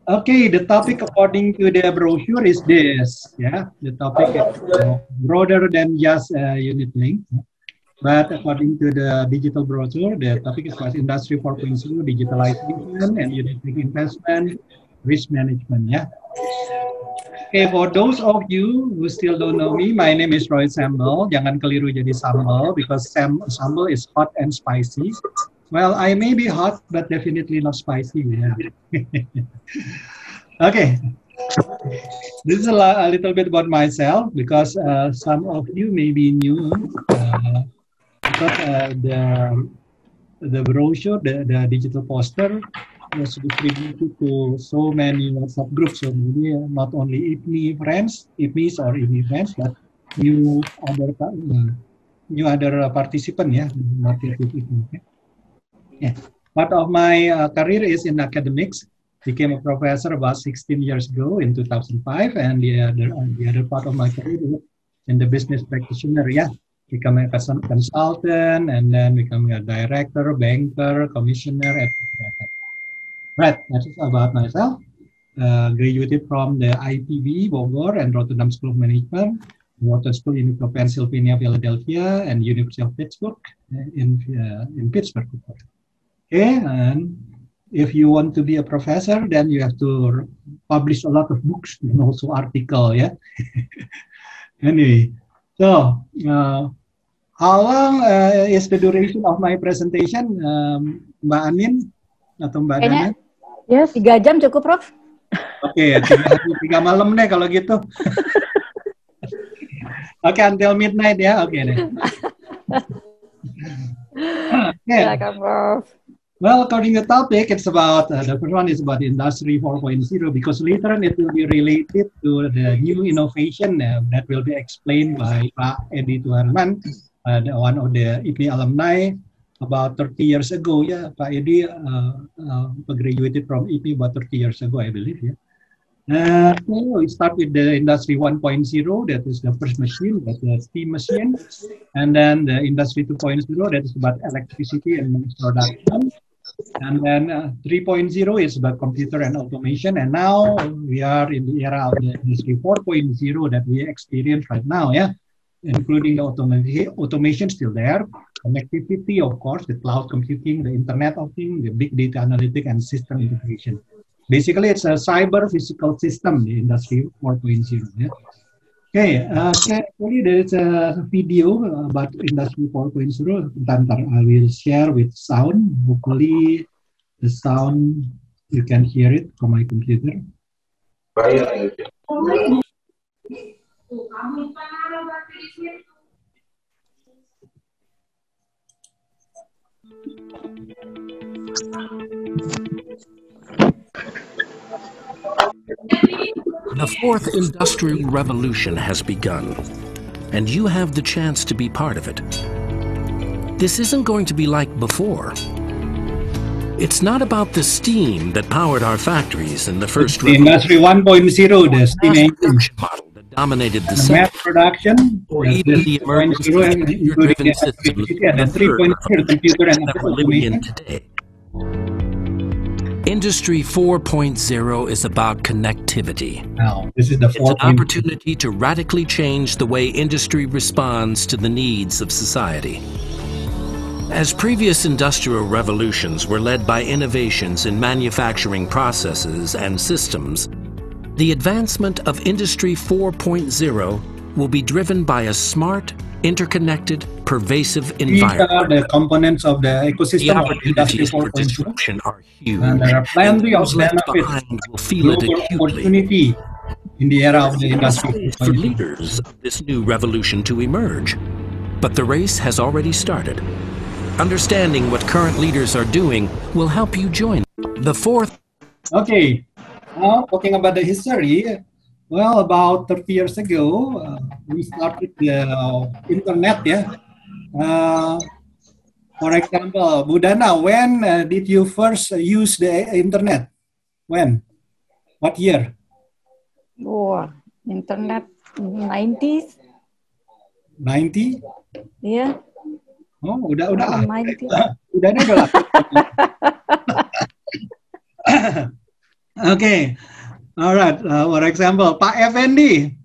Okay, the topic according to the brochure is this. Yeah, the topic is broader than just unit link. But according to the digital brochure, the topic is about Industry 4.0, digitalization, and unit link investment, risk management. Yeah. Okay, for those of you who still don't know me, my name is Roy Sambal. Jangan keliru jadi sambal because sambal is hot and spicy. Well, I may be hot, but definitely not spicy. Yeah. Okay. This is a little bit about myself because some of you may be new because the brochure, the digital poster was distributed to so many WhatsApp groups. So maybe not only IPMI friends, IPMIs or IPMI friends, but new other participant, yeah, not yet with IPMI. Okay? Yeah. Part of my career is in academics. Became a professor about 16 years ago in 2005, and the other part of my career is in the business practitioner. Yeah, become a consultant, and then becoming a director, banker, commissioner, etc. Right, that's about myself. Graduated from the IPB Bogor and Rotterdam School of Management, Wharton School, University of Pennsylvania, Philadelphia, and University of Pittsburgh in Pittsburgh. Okay, and if you want to be a professor, then you have to publish a lot of books and also article, yeah. Anyway, so how long is the duration of my presentation, Mbak Anin atau Mbak Dana? Ya, 3 jam cukup, Prof. Oke, 3 malam deh kalau gitu. Oke, until midnight ya, oke deh. Okay. Silakan, Prof. Well, according to the topic, it's about, the first one is about Industry 4.0 because later on it will be related to the new innovation that will be explained by Pak Edi Tuharman, one of the IPMI alumni about 30 years ago. Yeah, Pak Edi graduated from IPMI about 30 years ago, I believe. Yeah. So we start with the Industry 1.0, that is the first machine, that's the steam machine. And then the Industry 2.0, that is about electricity and mass production. And then 3.0 is about computer and automation. And now we are in the era of the Industry 4.0 that we experience right now, yeah, including the automation still there, connectivity, of course, the cloud computing, the Internet of Things, the big data analytics, and system integration. Basically, it's a cyber physical system, the Industry 4.0. Yeah? Okay, actually there is a video about Industry 4.0. Ntar I will share with sound. Hopefully, the sound, you can hear it from my computer. The fourth industrial revolution has begun, and you have the chance to be part of it. This isn't going to be like before. It's not about the steam that powered our factories in the first Industry 1.0, the steam engine model that dominated the mass production, or even the emergence of computer-driven systems, the 3.0 computer and that we're living in today. Industry 4.0 is about connectivity. Now, this is the It's an opportunity to radically change the way industry responds to the needs of society. As previous industrial revolutions were led by innovations in manufacturing processes and systems, the advancement of Industry 4.0 will be driven by a smart, interconnected, pervasive environment. These are the components of the ecosystem of Industry 4.0. Are huge. And there are plenty of benefits, will feel it acutely. opportunity in the era of the Industry 4.0. For leaders of this new revolution to emerge. But the race has already started. Understanding what current leaders are doing will help you join. The fourth. Okay, now talking about the history. Well, about 30 years ago, we started the internet, yeah. For example, Budana, when did you first use the internet? When? What year? Oh, internet 90s. 90? Iya. Oh, udah lah. 90. Udah lah. Okay, all right. For example, Pak Effendi,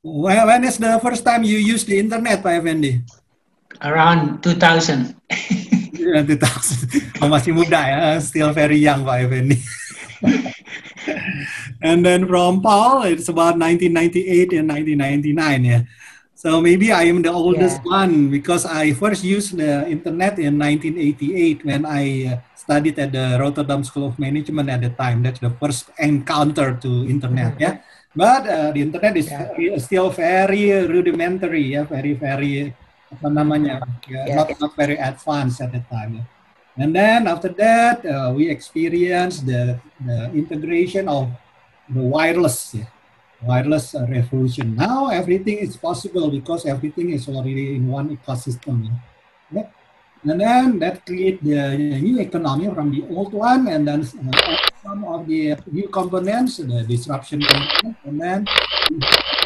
when is the first time you use the internet, Pak Effendi? Around 2000. Yeah, 2000. Oh, masih muda ya, still very young, Pak Effendi. And then from Paul, it's about 1998 and 1999. Yeah. So maybe I am the oldest one because I first used the internet in 1988 when I studied at the Rotterdam School of Management at the time. That's the first encounter to internet. Yeah. But the internet is still very rudimentary. Yeah. Very apa namanya? Not very advanced at the time. Yeah. And then after that, we experienced the integration of the wireless revolution. Now everything is possible because everything is already in one ecosystem. Yeah? And then that create the new economy from the old one, and then some of the new components, the disruption component, and then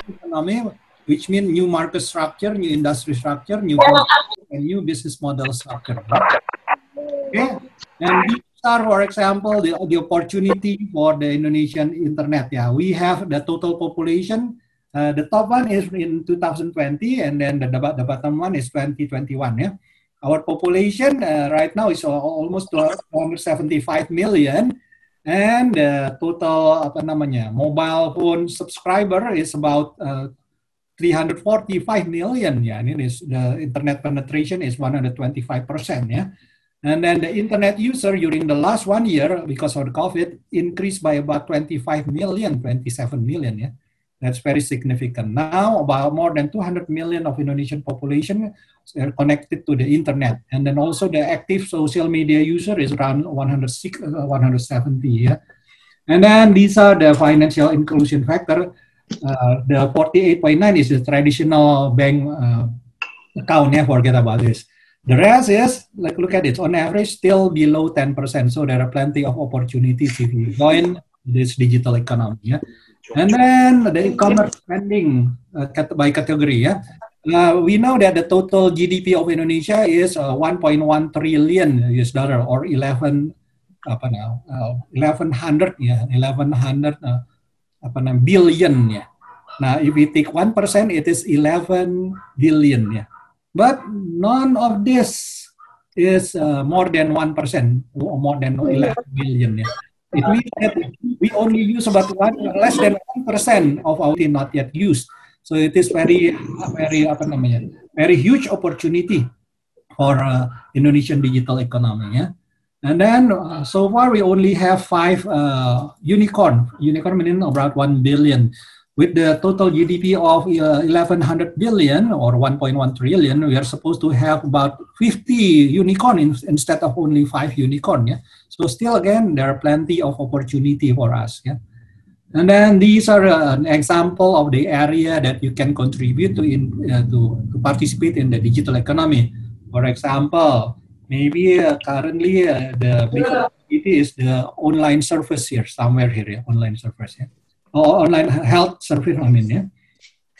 economy, which means new market structure, new industry structure, new and new business model structure. Okay, and these are, for example, the opportunity for the Indonesian internet. Yeah, we have the total population. The top one is in 2020, and then the bottom one is 2021. Yeah, our population right now is almost 275 million, and the total apa namanya mobile phone subscriber is about 345 million. Yeah, and it is the internet penetration is 125%. Yeah. And then the internet user during the last 1 year, because of the COVID, increased by about 27 million. Yeah, that's very significant. Now, about more than 200 million of Indonesian population are connected to the internet, and then also the active social media user is around 170. Yeah, and then these are the financial inclusion factor. The 48.9 is the traditional bank account. Yeah, forget about this. The rest is, like, look at it, on average, still below 10%. So there are plenty of opportunities if you join this digital economy. Yeah? And then the e-commerce spending by category. Yeah? We know that the total GDP of Indonesia is 1.1 trillion US dollar, or 1100 billion. Yeah. Now, if we take 1%, it is 11 billion. Yeah. But none of this is more than 1%, or more than 11 billion. Yeah. It means that we only use about less than 1% of our not yet used. So it is very huge opportunity for Indonesian digital economy. Yeah. And then so far we only have 5 unicorn. Unicorn meaning about 1 billion. With the total GDP of 1,100 billion or 1.1 trillion, we are supposed to have about 50 unicorn instead of only 5 unicorn. Yeah? So still, again, there are plenty of opportunity for us. Yeah? And then these are an example of the area that you can contribute to participate in the digital economy. For example, maybe currently the big activity is the online service here, somewhere here, yeah? Online service. Yeah? Or online health service, I mean, yeah.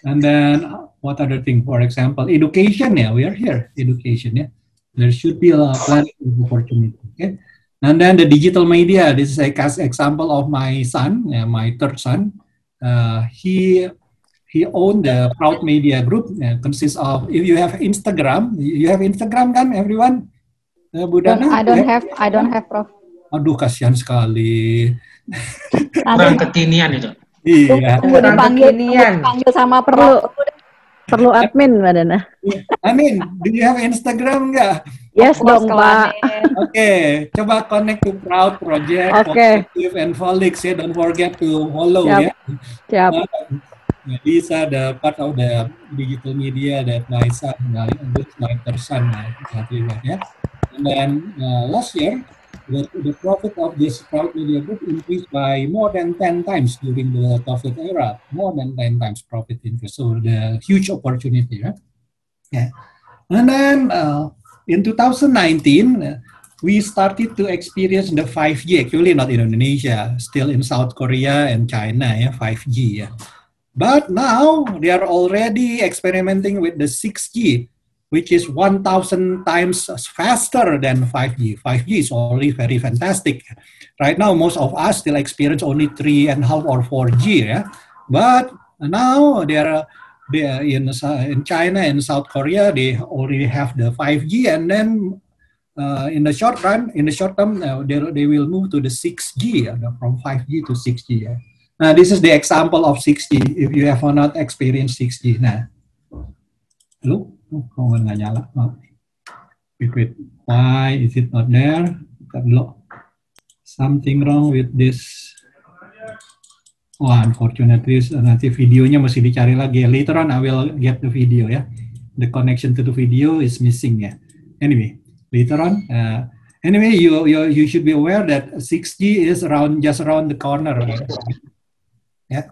And then what other thing? For example, education. Yeah, we are here. Education. Yeah, there should be a plenty of opportunity. Okay, and then the digital media. This is a example of my son, my third son. He owned the Proud Media Group. Consists of, if you have Instagram, you have Instagram kan, everyone? Budana? I don't have, Prof. Aduh, kasihan sekali. Kurang kekinian itu. Iya. Dipanggil sama perlu admin, Mbak Dana. Amin, do you have Instagram nggak? Yes dong, Pak. Oke, coba connect to Proud Project, Positive and Volix ya. Don't forget to follow ya. Siap. These are the part of the digital media that my son, my person, ya. And then last year, the profit of this Proud Media Group increased by more than 10 times during the COVID era. More than 10 times profit increase. So the huge opportunity, right? Yeah. And then in 2019, we started to experience the 5G. Actually, not in Indonesia, still in South Korea and China, yeah, 5G. Yeah. But now they are already experimenting with the 6G. which is 1,000 times faster than 5G. 5G is already very fantastic. Right now, most of us still experience only 3.5 or 4G, yeah? But now they are in China and South Korea, they already have the 5G, and then in the short term, they will move to the 6G, from 5G to 6G. Yeah? Now, this is the example of 6G, if you have not experienced 6G. Nah, hello? Oh, kok nggak nyala? Oh. Wait. Why is it not there? Something wrong with this. Oh, unfortunately, nanti videonya mesti dicari lagi. Later on, I will get the video. Ya, the connection to the video is missing. Ya, anyway, later on. Anyway, you should be aware that 6G is just around the corner. Right? Yeah.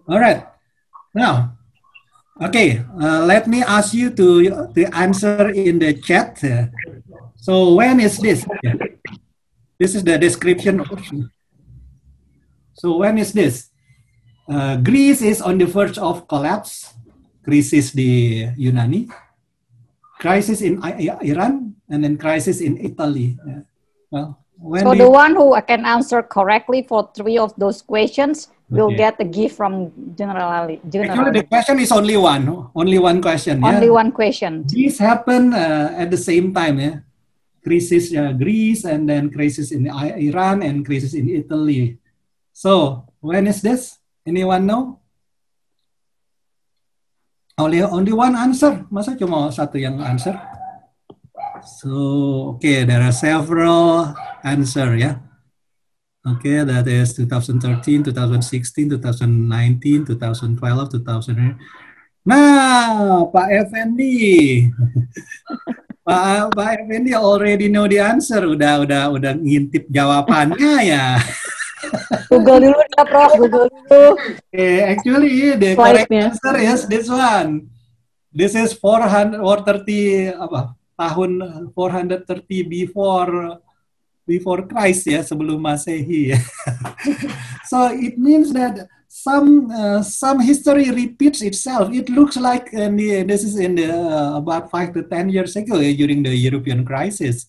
All right. Now. Okay, let me ask you to answer in the chat. So when is this? Yeah. This is the description. So when is this? Greece is on the verge of collapse. Crisis di Yunani, crisis in Iran, and then crisis in Italy. Well, so the one who can answer correctly for 3 of those questions will get a gift from Generali. Actually, the question is only one question. Only one question. This happened at the same time, yeah. Crisis Greece, and then crisis in Iran, and crisis in Italy. So when is this? Anyone know? Only one answer. Masa cuma satu yang answer? So okay, there are several answer, yeah. Okay, that is 2013, 2016, 2019, 2012, 2000. Nah, Pak Effendi, Pak Effendi already know the answer. Udah ngintip jawabannya ya. Google dulu ya, Prof. Google dulu. Okay, actually the correct answer is this one. This is 430 tahun 430 before Christ, ya, sebelum Masehi. So it means that some history repeats itself. It looks like this is in the about 5 to 10 years ago, during the European crisis.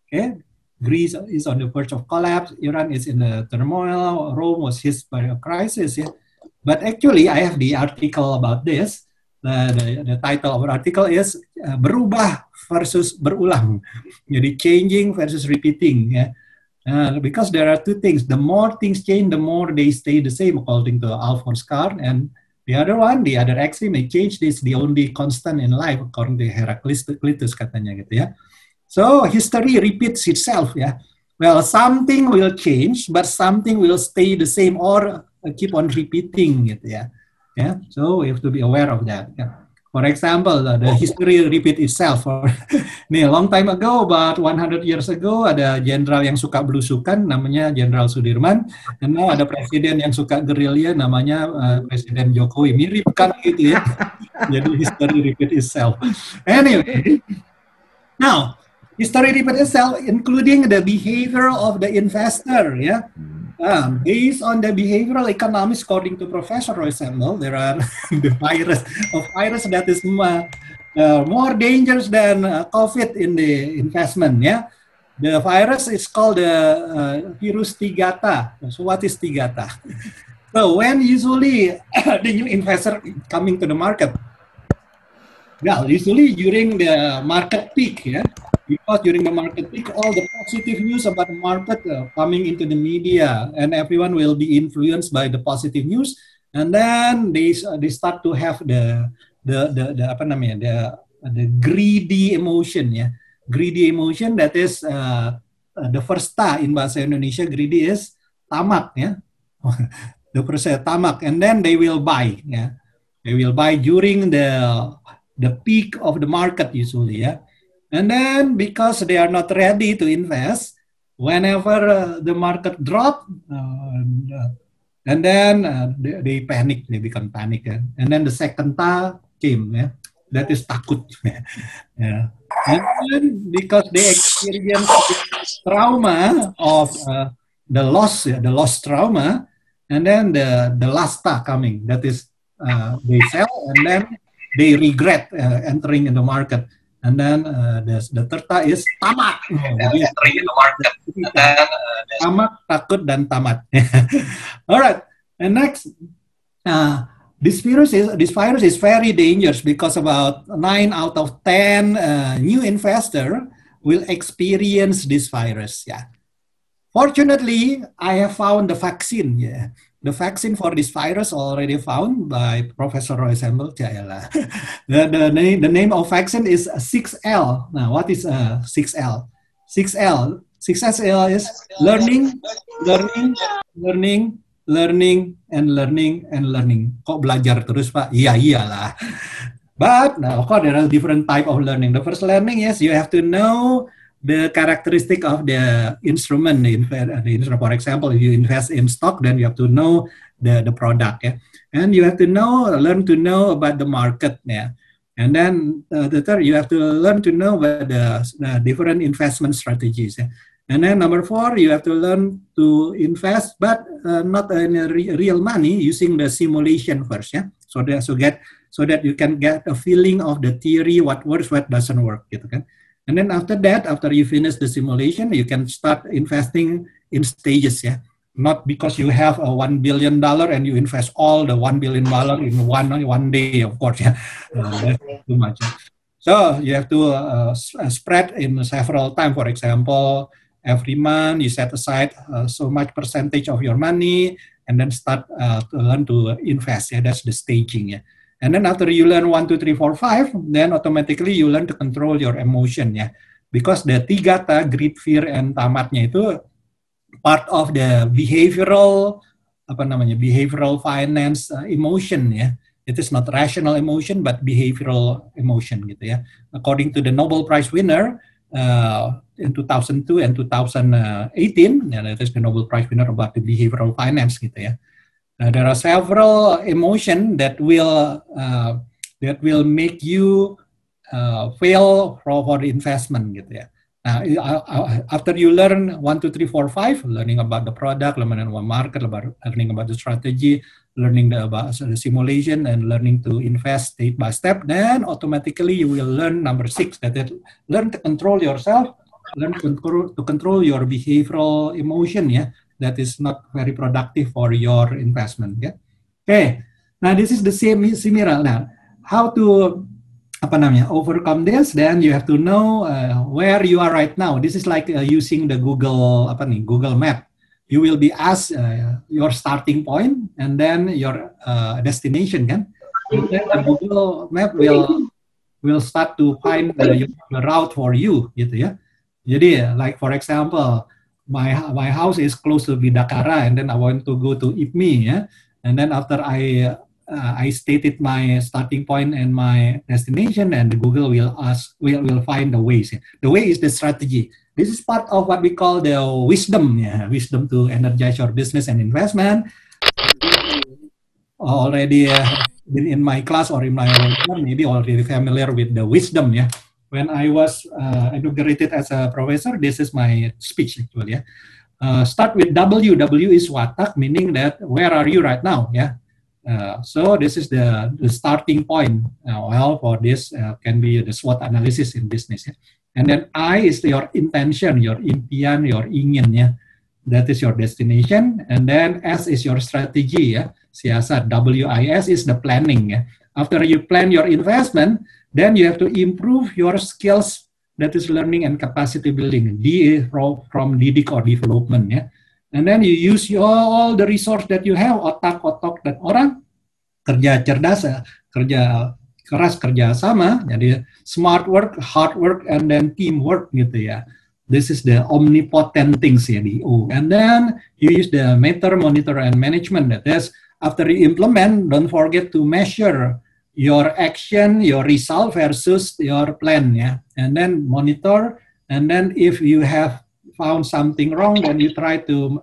Okay, Greece is on the verge of collapse. Iran is in the turmoil. Rome was hit by a crisis. Yeah, but actually I have the article about this. The title of the article is berubah versus berulang. Jadi changing versus repeating. Yeah. Because there are two things. The more things change, the more they stay the same, according to Alphonse Karr. And the other one, the other extreme, they change this, the only constant in life, according to Heraclitus katanya gitu ya. So history repeats itself. Yeah. Well, something will change, but something will stay the same or keep on repeating gitu ya. Yeah, so we have to be aware of that. Yeah. For example, the history repeat itself. Nih, long time ago, about 100 years ago, ada jenderal yang suka belusukan, namanya Jenderal Sudirman. Dan now ada presiden yang suka gerilya, namanya Presiden Jokowi. Mirip kan gitu ya. Jadi history repeat itself. Anyway, now history repeat itself, including the behavior of the investor. Yeah. Based on the behavioral economics, according to Professor Rosenthal, there are the virus that is more dangerous than COVID in the investment. Yeah, the virus is called the virus Tigata. So what is Tigata? So when usually the new investor coming to the market, well, usually during the market peak, yeah. Because during the market peak, all the positive news about the market coming into the media, and everyone will be influenced by the positive news, and then they start to have the greedy emotion, yeah, greedy emotion. That is the first ta in bahasa Indonesia. Greedy is tamak, yeah, the first tamak, and then they will buy, yeah, they will buy during the peak of the market usually, yeah. And then because they are not ready to invest, whenever the market drop, and then they panic, they become panic. And then the second ta came, yeah? That is takut. Yeah. And then because they experience trauma of the loss trauma, and then the last ta coming, that is they sell, and then they regret entering in the market. And then the third is tamat. Entering in the market. And then Tamat, takut, dan tamat. Alright, and next, this virus is very dangerous because about 9 out of 10 new investor will experience this virus. Yeah. Fortunately, I have found the vaccine. Yeah. The vaccine for this virus already found by Professor Roy Sambel. The name of vaccine is 6L. Now, what is 6L? 6L. 6L is learning, and learning. Kok belajar terus, Pak? Iya, iyalah. But, now, of course, there are different type of learning. The first learning is you have to know the characteristic of the instrument. For example, if you invest in stock, then you have to know the product, yeah? And you have to learn to know about the market, yeah? And then the third, you have to learn to know about the different investment strategies, yeah? And then number 4, you have to learn to invest, but not in real money, using the simulation first, yeah? So that you can get a feeling of the theory, what works, what doesn't work, gitu kan? And then after that, after you finish the simulation, you can start investing in stages, yeah. Not because you have a $1 billion and you invest all the $1 billion in one day, of course, yeah. That's too much. Yeah. So you have to spread in several times. For example, every month you set aside so much percentage of your money, and then start to learn to invest. Yeah, that's the staging. Yeah. And then after you learn 1, 2, 3, 4, 5, then automatically you learn to control your emotion, ya. Because the 3 greed, fear, and tamatnya itu part of the behavioral finance emotion, ya. It is not rational emotion, but behavioral emotion, gitu ya. According to the Nobel Prize winner in 2002 and 2018, that is the Nobel Prize winner about the behavioral finance, gitu ya. There are several emotions that will make you fail for the investment, gitu ya. After you learn 1, 2, 3, 4, 5, learning about the product, learning about market, learning about the strategy, learning about the simulation, and learning to invest step by step, then automatically you will learn number 6, that is, learn to control yourself, learn to control your behavioral emotion, yeah. That is not very productive for your investment. Yeah. Okay. Now this is the same similar. Now, how to overcome this? Then you have to know where you are right now. This is like using the Google Map. You will be asked your starting point and then your destination, kan? And then the Google Map will start to find the route for you, gitu ya. Jadi, like for example, my house is close to Bidakara, and then I want to go to IPMI, yeah? And then after I stated my starting point and my destination, and Google will find the ways. Yeah? The way is the strategy. This is part of what we call the wisdom, yeah? Wisdom to energize your business and investment. Already been in my class or in my own, maybe already familiar with the wisdom, yeah. When I was inaugurated as a professor, this is my speech actually. Yeah. Start with W. W is watak, meaning that where are you right now? Yeah. So this is the starting point. Well, for this can be the SWOT analysis in business. Yeah. And then I is your intention, your impian, your ingin. Yeah. That is your destination. And then S is your strategy. Yeah. Siasat. WIS is the planning. Yeah. After you plan your investment, then you have to improve your skills, that is learning and capacity building. D is from didik or development, ya. And then you use all the resource that you have, otak dan orang, kerja cerdas, kerja keras, kerja sama, jadi smart work, hard work, and then teamwork, gitu ya. This is the omnipotent things, ya, the O. And then you use the meter, monitor, and management. That is, after you implement, don't forget to measure your action, your result versus your plan, yeah. And then monitor, and then if you have found something wrong, then you try to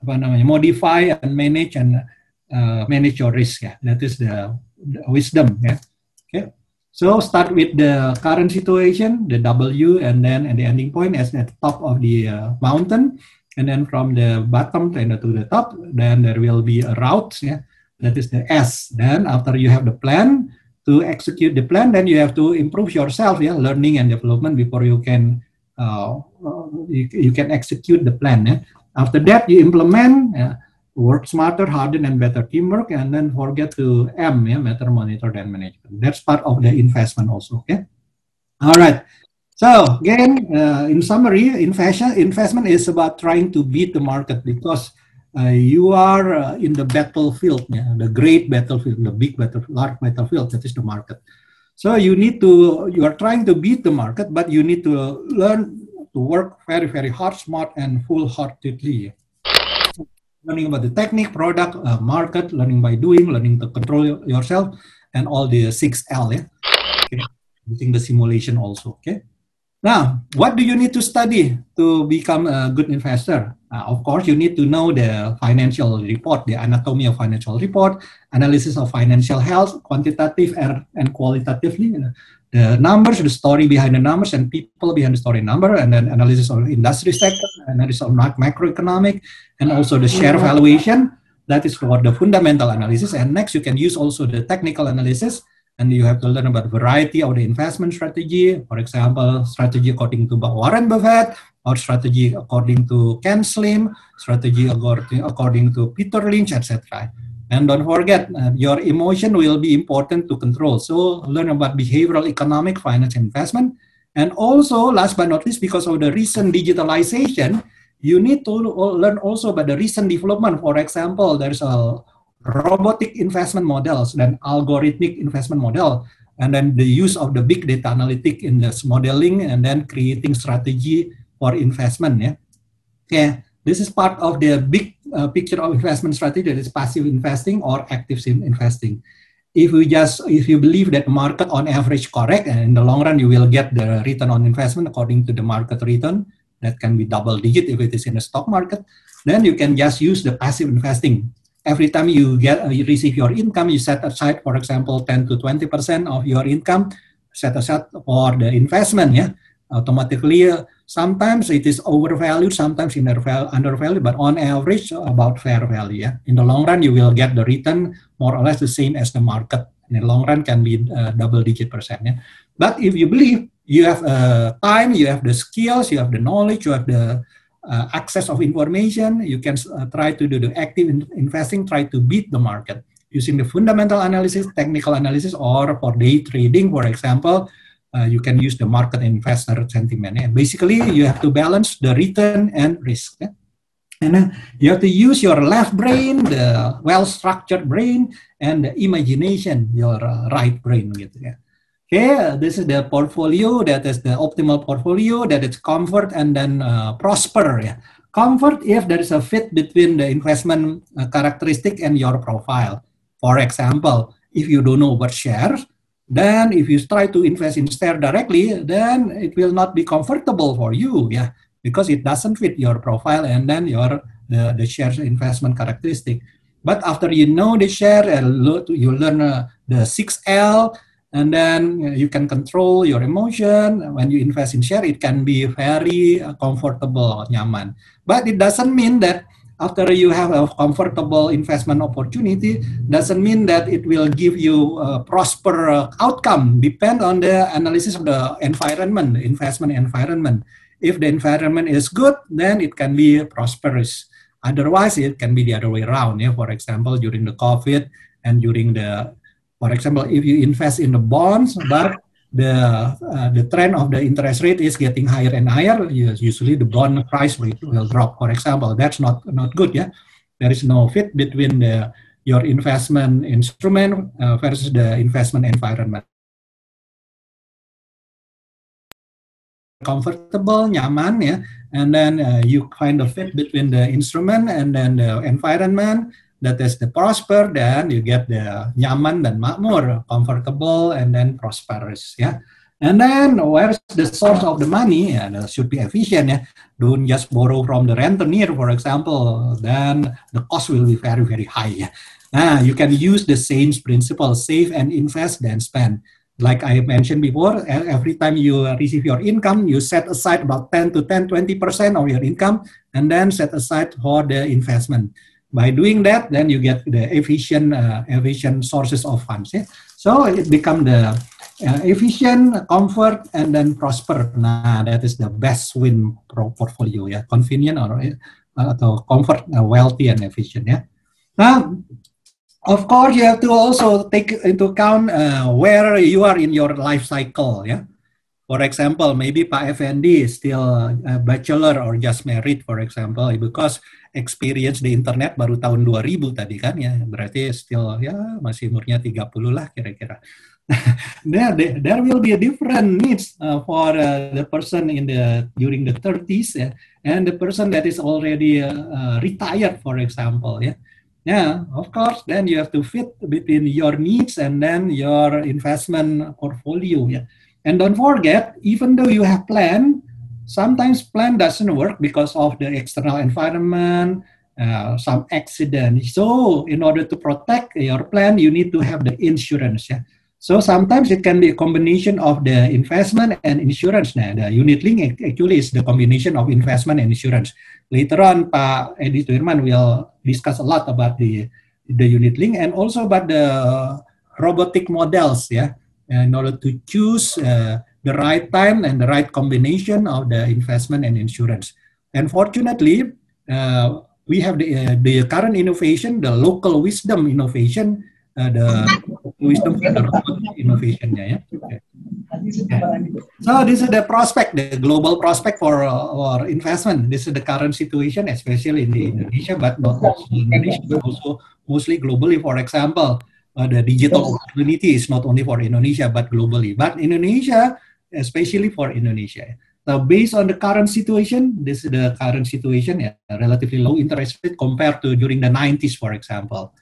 modify and manage your risk, yeah. That is the wisdom, yeah. Okay. So start with the current situation, the W, and then at the ending point as at the top of the mountain, and then from the bottom to the top, then there will be a route, yeah. That is the S. Then after you have the plan, to execute the plan, then you have to improve yourself, learning and development before you can you can execute the plan. After that, you implement, work smarter, harder, and better teamwork, and then forget to matter, monitor, and management. That's part of the investment also. Okay. All right. So again, in summary, investment is about trying to beat the market because you are in the battlefield, the great battlefield, the big battlefield, large battlefield, that is the market. So you are trying to beat the market, but you need to learn to work very, very hard, smart, and full-heartedly. Learning about the technique, product, market, learning by doing, learning to control yourself, and all the 6L, okay. Using the simulation also, okay. Now, what do you need to study to become a good investor? Of course, you need to know the financial report, the anatomy of financial report, analysis of financial health, quantitative and qualitatively, the numbers, the story behind the numbers, and people behind the story number, and then analysis of industry sector, analysis of macroeconomic, and also the share valuation. That is for the fundamental analysis. And next, you can use also the technical analysis. And you have to learn about variety of the investment strategy. For example, strategy according to Warren Buffett, or strategy according to Ken Slim, strategy according to Peter Lynch, etc. And don't forget, your emotion will be important to control. So learn about behavioral economic, finance, investment. And also, last but not least, because of the recent digitalization, you need to learn also about the recent development. For example, there's a robotic investment models and algorithmic investment model, and then the use of the big data analytic in this modeling, and then creating strategy for investment. This is part of the big picture of investment strategy, that is passive investing or active investing. If you believe that market on average correct, and in the long run you will get the return on investment according to the market return, that can be double digit if it is in the stock market, then you can just use the passive investing. Every time you receive your income, you set aside, for example, 10 to 20% of your income, set aside for the investment. Automatically, sometimes it is overvalued, sometimes undervalued, but on average, about fair value. In the long run, you will get the return more or less the same as the market. In the long run, can be double-digit percent. But if you believe you have time, you have the skills, you have the knowledge, you have the access of information, you can try to do the active investing, try to beat the market using the fundamental analysis, technical analysis, or for day trading, for example, you can use the market investor sentiment. Basically, you have to balance the return and risk. And you have to use your left brain, the well-structured brain, and the imagination, your right brain. Okay, this is the portfolio, that is the optimal portfolio, that is comfort and then prosper. Comfort if there is a fit between the investment characteristic and your profile. For example, if you don't know about shares, then if you try to invest in share directly, then it will not be comfortable for you, because it doesn't fit your profile and then the shares investment characteristic. But after you know the share, you learn the 6L, and then you can control your emotion. When you invest in share, it can be very comfortable, nyaman. But it doesn't mean that after you have a comfortable investment opportunity, doesn't mean that it will give you a prosper outcome. Depend on the analysis of the environment, the investment environment. If the environment is good, then it can be prosperous. Otherwise, it can be the other way around. For example, during the COVID and during for example, if you invest in the bonds, but the trend of the interest rate is getting higher and higher, usually the bond price will drop. For example, that's not good. There is no fit between your investment instrument versus the investment environment. Comfortable, nyaman, and then you find the fit between the instrument and then the environment. That is the prosper, then you get the nyaman dan makmur, comfortable and then prosperous. And then where's the source of the money? That should be efficient. Don't just borrow from the rentier, for example. Then the cost will be very, very high. You can use the same principle: save and invest, then spend. Like I mentioned before, every time you receive your income, you set aside about 10 to 20% of your income, and then set aside for the investment. By doing that, then you get the efficient sources of funds. So it become the efficient, comfort, and then prosper. Nah, that is the best win portfolio ya, convenient or atau comfort, wealthy and efficient ya. Now, of course, you have to also take into account where you are in your life cycle ya. For example, maybe Pak Effendi is still a bachelor or just married, for example, because experience di internet baru tahun 2000 tadi kan ya, berarti still ya masih umurnya 30 lah kira-kira. There will be a different needs for the person during the 30s and the person that is already retired, for example. Yeah, of course, then you have to fit between your needs and then your investment portfolio. Yeah. And don't forget, even though you have plan, sometimes plan doesn't work because of the external environment, some accident. So in order to protect your plan, you need to have the insurance. Yeah. So sometimes it can be a combination of the investment and insurance. Nah, the unit link actually is the combination of investment and insurance. Later on, Pak Edi Tuirman will discuss a lot about the unit link and also about the robotic models. Yeah. In order to choose the right time and the right combination of the investment and insurance. And fortunately, we have the current innovation, the local wisdom innovation, the wisdom for the innovation. Yeah. Okay. So this is the prospect, the global prospect for investment. This is the current situation, especially in Indonesia, but not only in Indonesia, but also mostly globally. For example, the digital opportunity is not only for Indonesia, but globally. But Indonesia, especially for Indonesia. So based on the current situation, this is the current situation, relatively low interest rate compared to during the 90s, for example.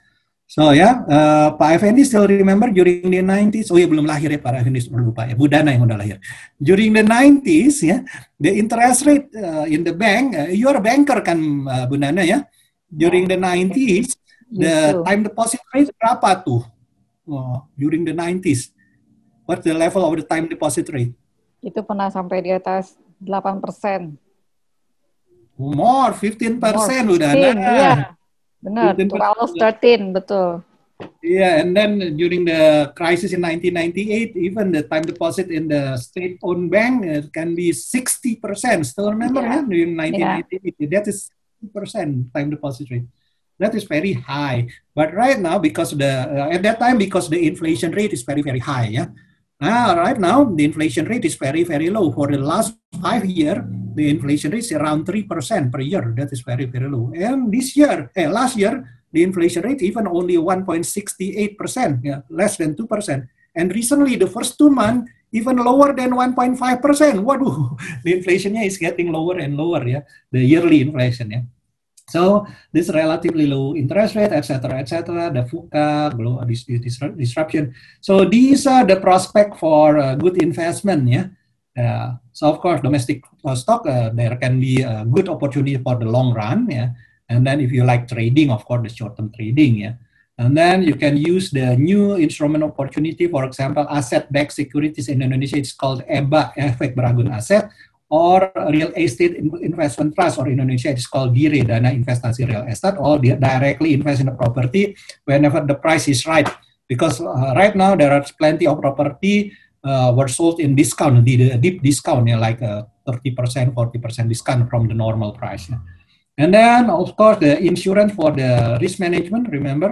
So Pak Effendi still remember during the 90s, oh ya belum lahir ya Pak Effendi, lupa ya, Bu Dana yang udah lahir. During the 90s, the interest rate in the bank, you are a banker kan Bu Dana ya, during the 90s, the time deposit rate berapa tuh during the 90s? What's the level of the time deposit rate? Itu pernah sampai di atas 8%. More, 15% udah. Iya, benar. 12, 13, betul. Yeah, and then during the crisis in 1998, even the time deposit in the state-owned bank can be 60%. Still remember during 1998, that is 60% time deposit rate. That is very high. But right now, because at that time, because the inflation rate is very, very high. Yeah. Right now, the inflation rate is very, very low. For the last 5 years, the inflation rate is around 3% per year. That is very, very low. And last year, the inflation rate even only 1.68%, less than 2%. And recently, the first 2 months, even lower than 1.5%. Waduh, the inflation is getting lower and lower, the yearly inflation, So this relatively low interest rate, etc., the VUCA, disruption. So these are the prospect for good investment. So of course, domestic stock, there can be a good opportunity for the long run. And then if you like trading, of course, the short-term trading. And then you can use the new instrument opportunity, for example, asset-backed securities in Indonesia. It's called EBA, Efek Beragun Aset. Or real estate investment trust, or Indonesia it's called DIRE, Dana Investasi Real Estate, or directly invest in the property whenever the price is right. Because right now there are plenty of property were sold in discount, deep discount, like 30%, 40% discount from the normal price. And then, of course, the insurance for the risk management, remember,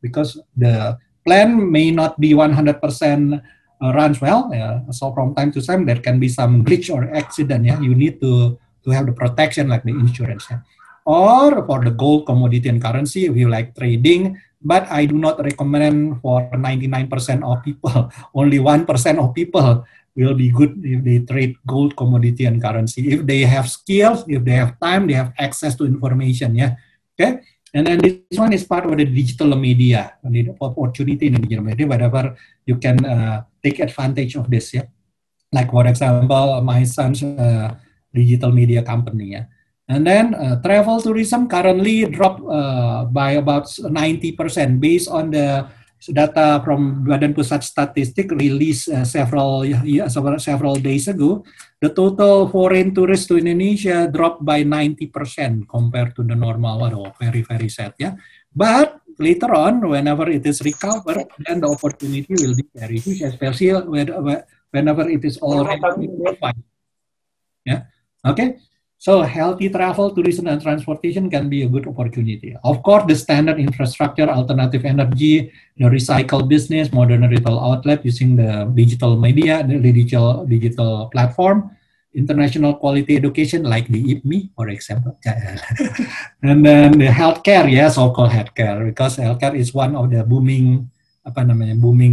because the plan may not be 100% runs well, so from time to time there can be some glitch or accident. You need to have the protection like the insurance. Or for the gold, commodity, and currency, if you like trading, but I do not recommend for 99% of people. Only 1% of people will be good if they trade gold, commodity, and currency. If they have skills, if they have time, they have access to information. Okay. And then this one is part of the digital media, the opportunity in the digital media, wherever you can take advantage of this. Like, for example, my son's digital media company. And then travel tourism currently dropped by about 90% based on the data from Badan Pusat Statistik released several days ago. The total foreign tourists to Indonesia dropped by 90% compared to the normal. Very, very sad. But later on, whenever it is recovered, then the opportunity will be very huge, especially whenever it is already verified. Yeah. Okay. So healthy travel, tourism, and transportation can be a good opportunity. Of course, the standard infrastructure, alternative energy, the recycle business, modern retail outlet using the digital media, the digital platform, international quality education like the IPMI, for example. And then the healthcare, yes, so-called healthcare, because healthcare is one of the booming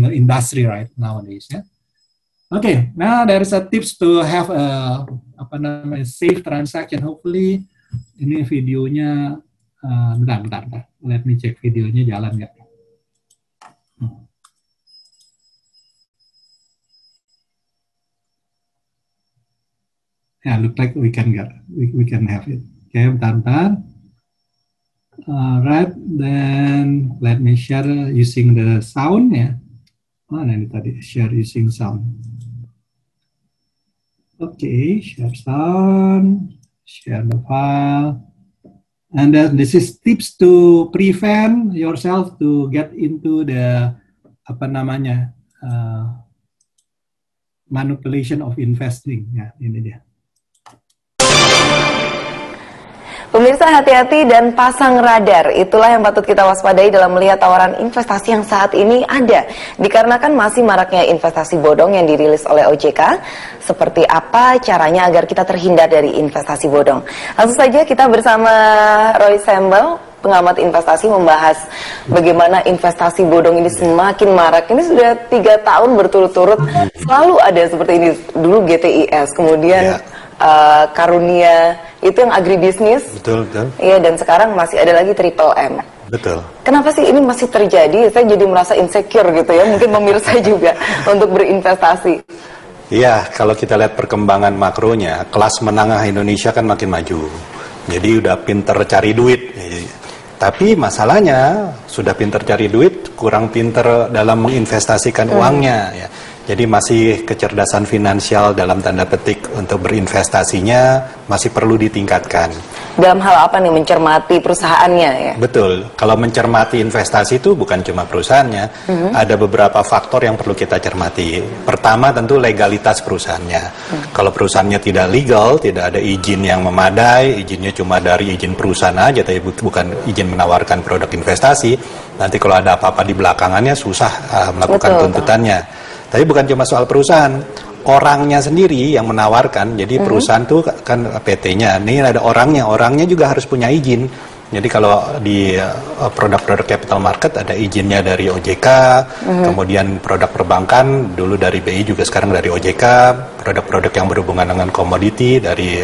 industry right nowadays. Yeah. Okay, now there is a tips to have a safe transaction. Hopefully ini videonya bentar. Let me check videonya jalan nggak? Yeah, look like we can have it. Okay, bentar. Right, then let me share using the sound ya. Mana ini tadi share using sound. Okay, share sound, share the file, and then this is tips to prevent yourself to get into the manipulation of investing. Ya, ini dia. Pemirsa, hati-hati dan pasang radar. Itulah yang patut kita waspadai dalam melihat tawaran investasi yang saat ini ada. Dikarenakan masih maraknya investasi bodong yang dirilis oleh OJK. Seperti apa caranya agar kita terhindar dari investasi bodong? Langsung saja kita bersama Roy Sembel, pengamat investasi, membahas bagaimana investasi bodong ini semakin marak. Ini sudah 3 tahun berturut-turut selalu ada seperti ini. Dulu GTIS, kemudian Karunia, itu yang agribisnis. Betul. Iya, dan sekarang masih ada lagi Triple M. Betul. Kenapa sih ini masih terjadi? Saya jadi merasa insecure gitu ya, mungkin pemirsa juga untuk berinvestasi. Iya, kalau kita lihat perkembangan makronya, kelas menengah Indonesia kan makin maju. Jadi udah pinter cari duit. Tapi masalahnya, sudah pinter cari duit, kurang pinter dalam menginvestasikan uangnya. Ya. Jadi masih kecerdasan finansial dalam tanda petik untuk berinvestasinya masih perlu ditingkatkan. Dalam hal apa nih, mencermati perusahaannya ya? Betul, kalau mencermati investasi itu bukan cuma perusahaannya, ada beberapa faktor yang perlu kita cermati. Pertama tentu legalitas perusahaannya. Kalau perusahaannya tidak legal, tidak ada izin yang memadai, izinnya cuma dari izin perusahaan aja, tapi bukan izin menawarkan produk investasi, nanti kalau ada apa-apa di belakangannya susah melakukan tuntutannya. Tapi bukan cuma soal perusahaan, orangnya sendiri yang menawarkan. Jadi perusahaan tuh kan PT-nya, ini ada orangnya juga harus punya izin. Jadi kalau di produk-produk capital market ada izinnya dari OJK, kemudian produk perbankan dulu dari BI juga sekarang dari OJK, produk-produk yang berhubungan dengan komoditi dari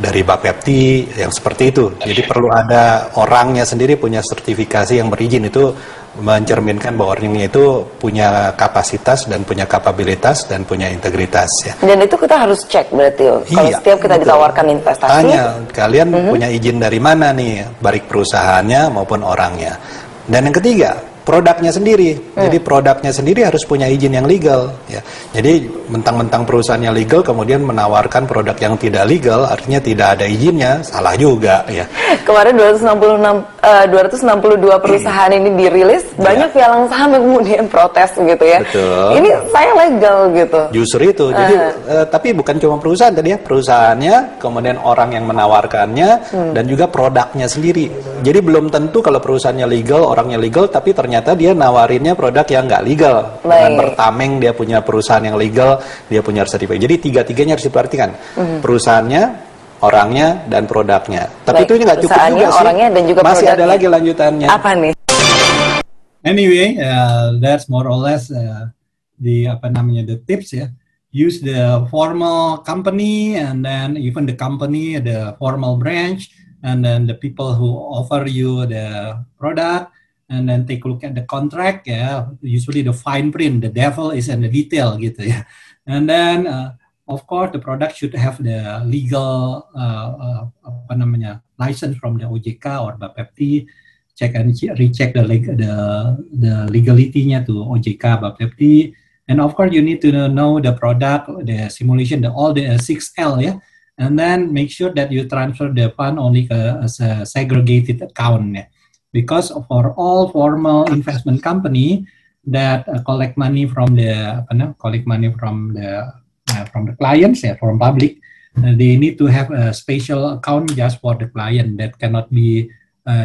Bapepti yang seperti itu. Jadi perlu ada orangnya sendiri punya sertifikasi yang berizin, itu mencerminkan bahwa orangnya itu punya kapasitas dan punya kapabilitas dan punya integritas ya. Dan itu kita harus cek berarti kalau setiap kita ditawarkan investasi. Tanya, kalian punya izin dari mana nih, baik perusahaannya maupun orangnya. Dan yang ketiga, produknya sendiri. Jadi produknya sendiri harus punya izin yang legal ya. Jadi mentang-mentang perusahaannya legal kemudian menawarkan produk yang tidak legal, artinya tidak ada izinnya, salah juga ya. Kemarin 262 perusahaan ini dirilis, banyak pialang saham yang kemudian protes gitu ya. Betul. Ini saya legal gitu. Justru itu. Jadi tapi bukan cuma perusahaan tadi ya, perusahaannya, kemudian orang yang menawarkannya dan juga produknya sendiri. Jadi belum tentu kalau perusahaannya legal, orangnya legal, tapi ternyata dia nawarinnya produk yang nggak legal. Dengan bertameng dia punya perusahaan yang legal, dia punya sertifikat. Jadi tiga-tiganya harus diperhatikan. Perusahaannya, orangnya, dan produknya. Tapi itu nggak cukup juga sih. Orangnya dan juga masih produknya. Ada lagi lanjutannya. Apa nih? Anyway, that's more or less the tips ya. Use the formal company and then even the company, the formal branch, and then the people who offer you the product. And then take a look at the contract, ya. Usually the fine print, the devil is in the detail, gitu ya. And then, of course, the product should have the legal, license from the OJK or Bapepti. Check and recheck the legality-nya to OJK, Bapepti. And of course, you need to know the product, the simulation, all the 6L, ya. And then make sure that you transfer the fund only as a segregated account, ya. because for all formal investment company that collect money from the clients, from public, they need to have a special account just for the client that cannot be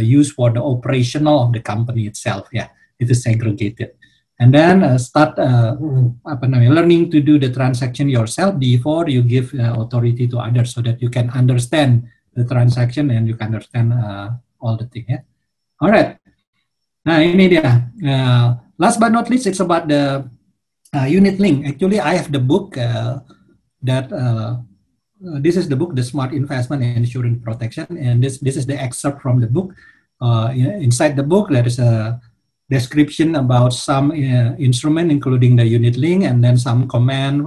used for the operational of the company itself. It is segregated. And then start learning to do the transaction yourself before you give authority to others, so that you can understand the transaction and you can understand all the things. Alright. Nah, ini dia. Last but not least, it's about the unit link. Actually, I have the book this is the book, The Smart Investment and Insurance Protection, and this is the excerpt from the book. Inside the book, there is a description about some instrument, including the unit link, and then some comment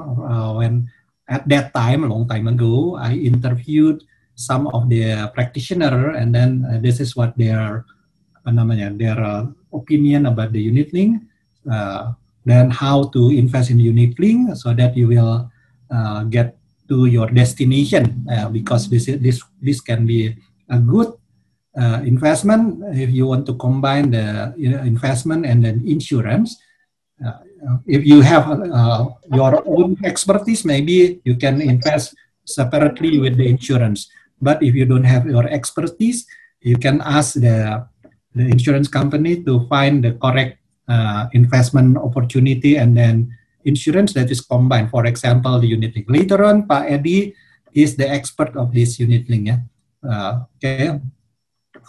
when at that time, a long time ago, I interviewed some of the practitioner, and then this is what their opinion about the unit link, then how to invest in unit link so that you will get to your destination, because this can be a good investment if you want to combine the investment and then insurance. If you have your own expertise, maybe you can invest separately with the insurance. But if you don't have your expertise, you can ask the insurance company to find the correct investment opportunity and then insurance that is combined. For example, the unit link. Later on, Pak Edi is the expert of this unit link. Okay.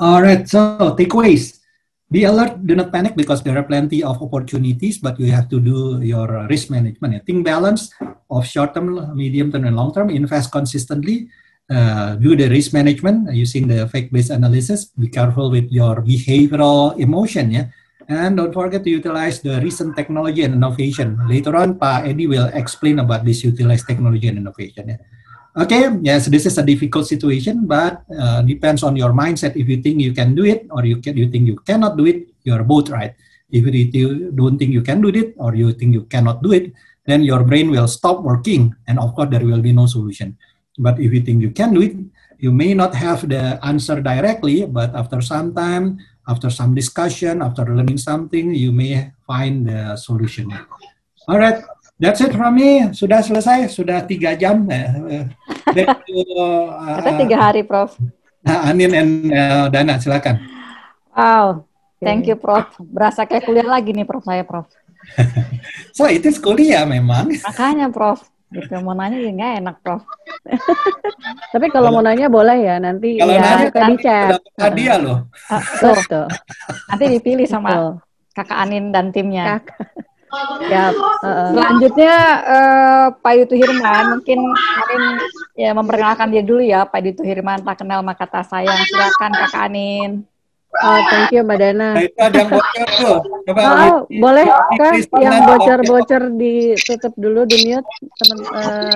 All right. So takeaways: be alert, do not panic, because there are plenty of opportunities, but you have to do your risk management. Think balance of short term, medium term, and long term. Invest consistently. Do the risk management using the fact-based analysis. Be careful with your behavioral emotion. And don't forget to utilize the recent technology and innovation. Later on, Pak Edi will explain about this utilized technology and innovation. Okay, yes, this is a difficult situation, but depends on your mindset. If you think you can do it, or you think you cannot do it, you're both right. If you don't think you can do it, or you think you cannot do it, then your brain will stop working, and of course there will be no solution. But if you think you can do it, you may not have the answer directly, but after some time, after some discussion, after learning something, you may find the solution. Alright, that's it from me. Sudah selesai, sudah 3 jam. Back to, Kata 3 hari, Prof. Anin and Dana, silakan. Wow, thank you, Prof. Berasa kayak kuliah lagi nih, Prof, saya, Prof. So, itu kuliah memang. Makanya, Prof. Gitu, mau nanya ya nggak enak, Prof. Tapi kalau mau nanya boleh ya, nanti kalau ya nanya kita di chat. Hadiah loh. Betul. Nanti dipilih sama Kakak Anin dan timnya. Ya, selanjutnya Pak Yutu Hirman, mungkin Anin ya memperkenalkan dia dulu ya. Pak Yutu Hirman, tak kenal maka tak sayang. Silakan Kakak Anin. Oh, thank you Mbak Dana. Nah, itu ada yang bocor tuh. Coba boleh kan yang bocor-bocor ditutup dulu, di-mute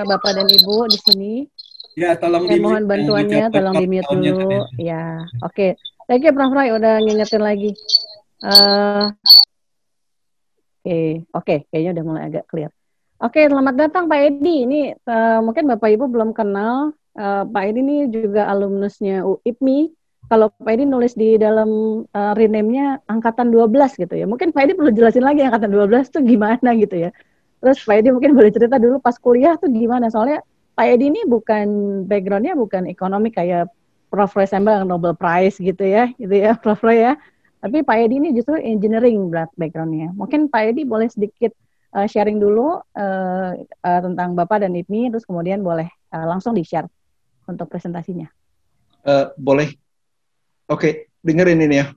Bapak dan Ibu di sini. Ya, tolong di-mute. Mohon bantuannya, tolong di-mute dulu. Ya, oke. Thank you Prof. Roy udah ngingetin lagi. Oke, kayaknya udah mulai agak clear. Oke, selamat datang Pak Edi. Ini mungkin Bapak Ibu belum kenal. Pak Edi ini juga alumnusnya UIPMI. Kalau Pak Edi nulis di dalam rename-nya angkatan 12 gitu ya. Mungkin Pak Edi perlu jelasin lagi angkatan 12 itu gimana gitu ya. Terus Pak Edi mungkin boleh cerita dulu pas kuliah tuh gimana. Soalnya Pak Edi ini bukan background-nya bukan ekonomi kayak Prof. Roy Sembel Nobel Prize gitu ya Prof. Roy ya. Tapi Pak Edi ini justru engineering background-nya. Mungkin Pak Edi boleh sedikit sharing dulu tentang Bapak dan IPMI, terus kemudian boleh langsung di-share untuk presentasinya. Boleh. Oke, dengerin ini ya.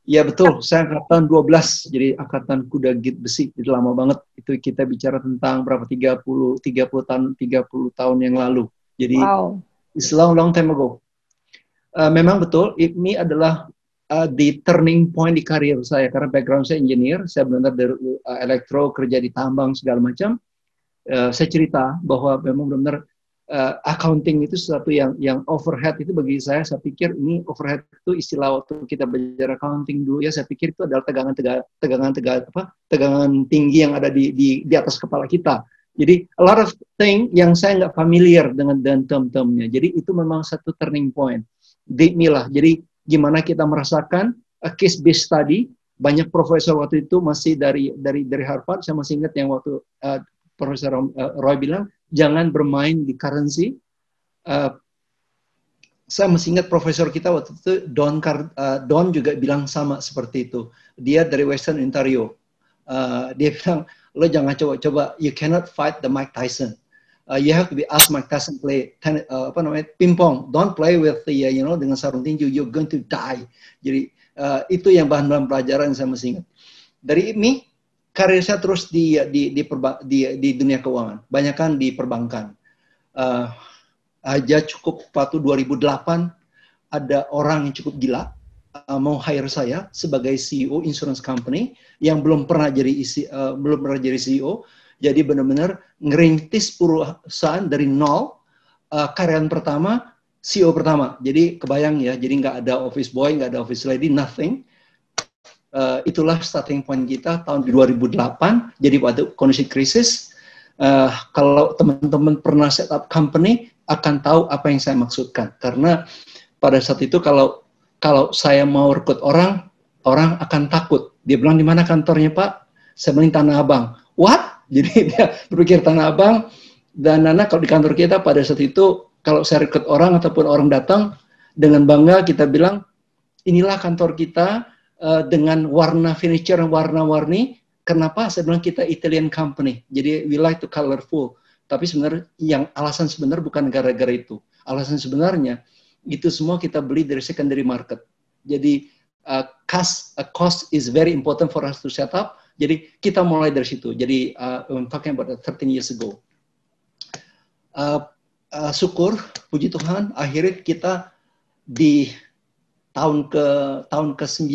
Ya betul, saya angkatan 12, jadi angkatan kuda git besi, jadi lama banget. Itu kita bicara tentang berapa 30 tahun yang lalu. Jadi it's long time ago. Memang betul, IPMI adalah the turning point di karir saya, karena background saya engineer, saya benar dari elektro, kerja di tambang segala macam. Saya cerita bahwa memang benar accounting itu sesuatu yang overhead itu bagi saya pikir ini overhead itu istilah waktu kita belajar accounting dulu ya, saya pikir itu adalah tegangan tinggi yang ada di atas kepala kita. Jadi a lot of thing yang saya nggak familiar dengan term-termnya. Jadi itu memang satu turning point. Di lah. Jadi gimana kita merasakan case based study. Banyak profesor waktu itu masih dari Harvard. Saya masih ingat yang waktu Profesor Roy bilang jangan bermain di currency. Saya masih ingat profesor kita waktu itu Don juga bilang sama seperti itu. Dia dari Western Ontario. Dia bilang, lo jangan coba-coba, you cannot fight the Mike Tyson. You have to be ask Mike Tyson play ping-pong. Don't play with the dengan sarung tinju, you're going to die. Jadi itu yang bahan-bahan pelajaran yang saya masih ingat. Dari ini karir saya terus di dunia keuangan, banyakan di perbankan. Aja cukup waktu 2008 ada orang yang cukup gila mau hire saya sebagai CEO insurance company yang belum pernah jadi CEO. Jadi benar-benar ngerintis perusahaan dari nol, karyawan pertama, CEO pertama. Jadi kebayang ya, jadi nggak ada office boy, nggak ada office lady, nothing. Itulah starting point kita tahun 2008. Jadi pada kondisi krisis, kalau teman-teman pernah set up company akan tahu apa yang saya maksudkan. Karena pada saat itu kalau saya mau rekrut orang akan takut. Dia bilang, di mana kantornya Pak? Saya bilang Tanah Abang. What? Jadi dia berpikir Tanah Abang. Dan Nana kalau di kantor kita pada saat itu, kalau saya rekrut orang ataupun orang datang, dengan bangga kita bilang, inilah kantor kita dengan warna furniture yang warna-warni. Kenapa? Saya bilang kita Italian company. Jadi we like to colorful. Tapi sebenarnya alasan sebenarnya bukan gara-gara itu. Alasan sebenarnya itu semua kita beli dari secondary market. Jadi cost is very important for us to set up. Jadi kita mulai dari situ. Jadi I'm talking about 13 years ago. Syukur, puji Tuhan, akhirnya kita di tahun ke-9,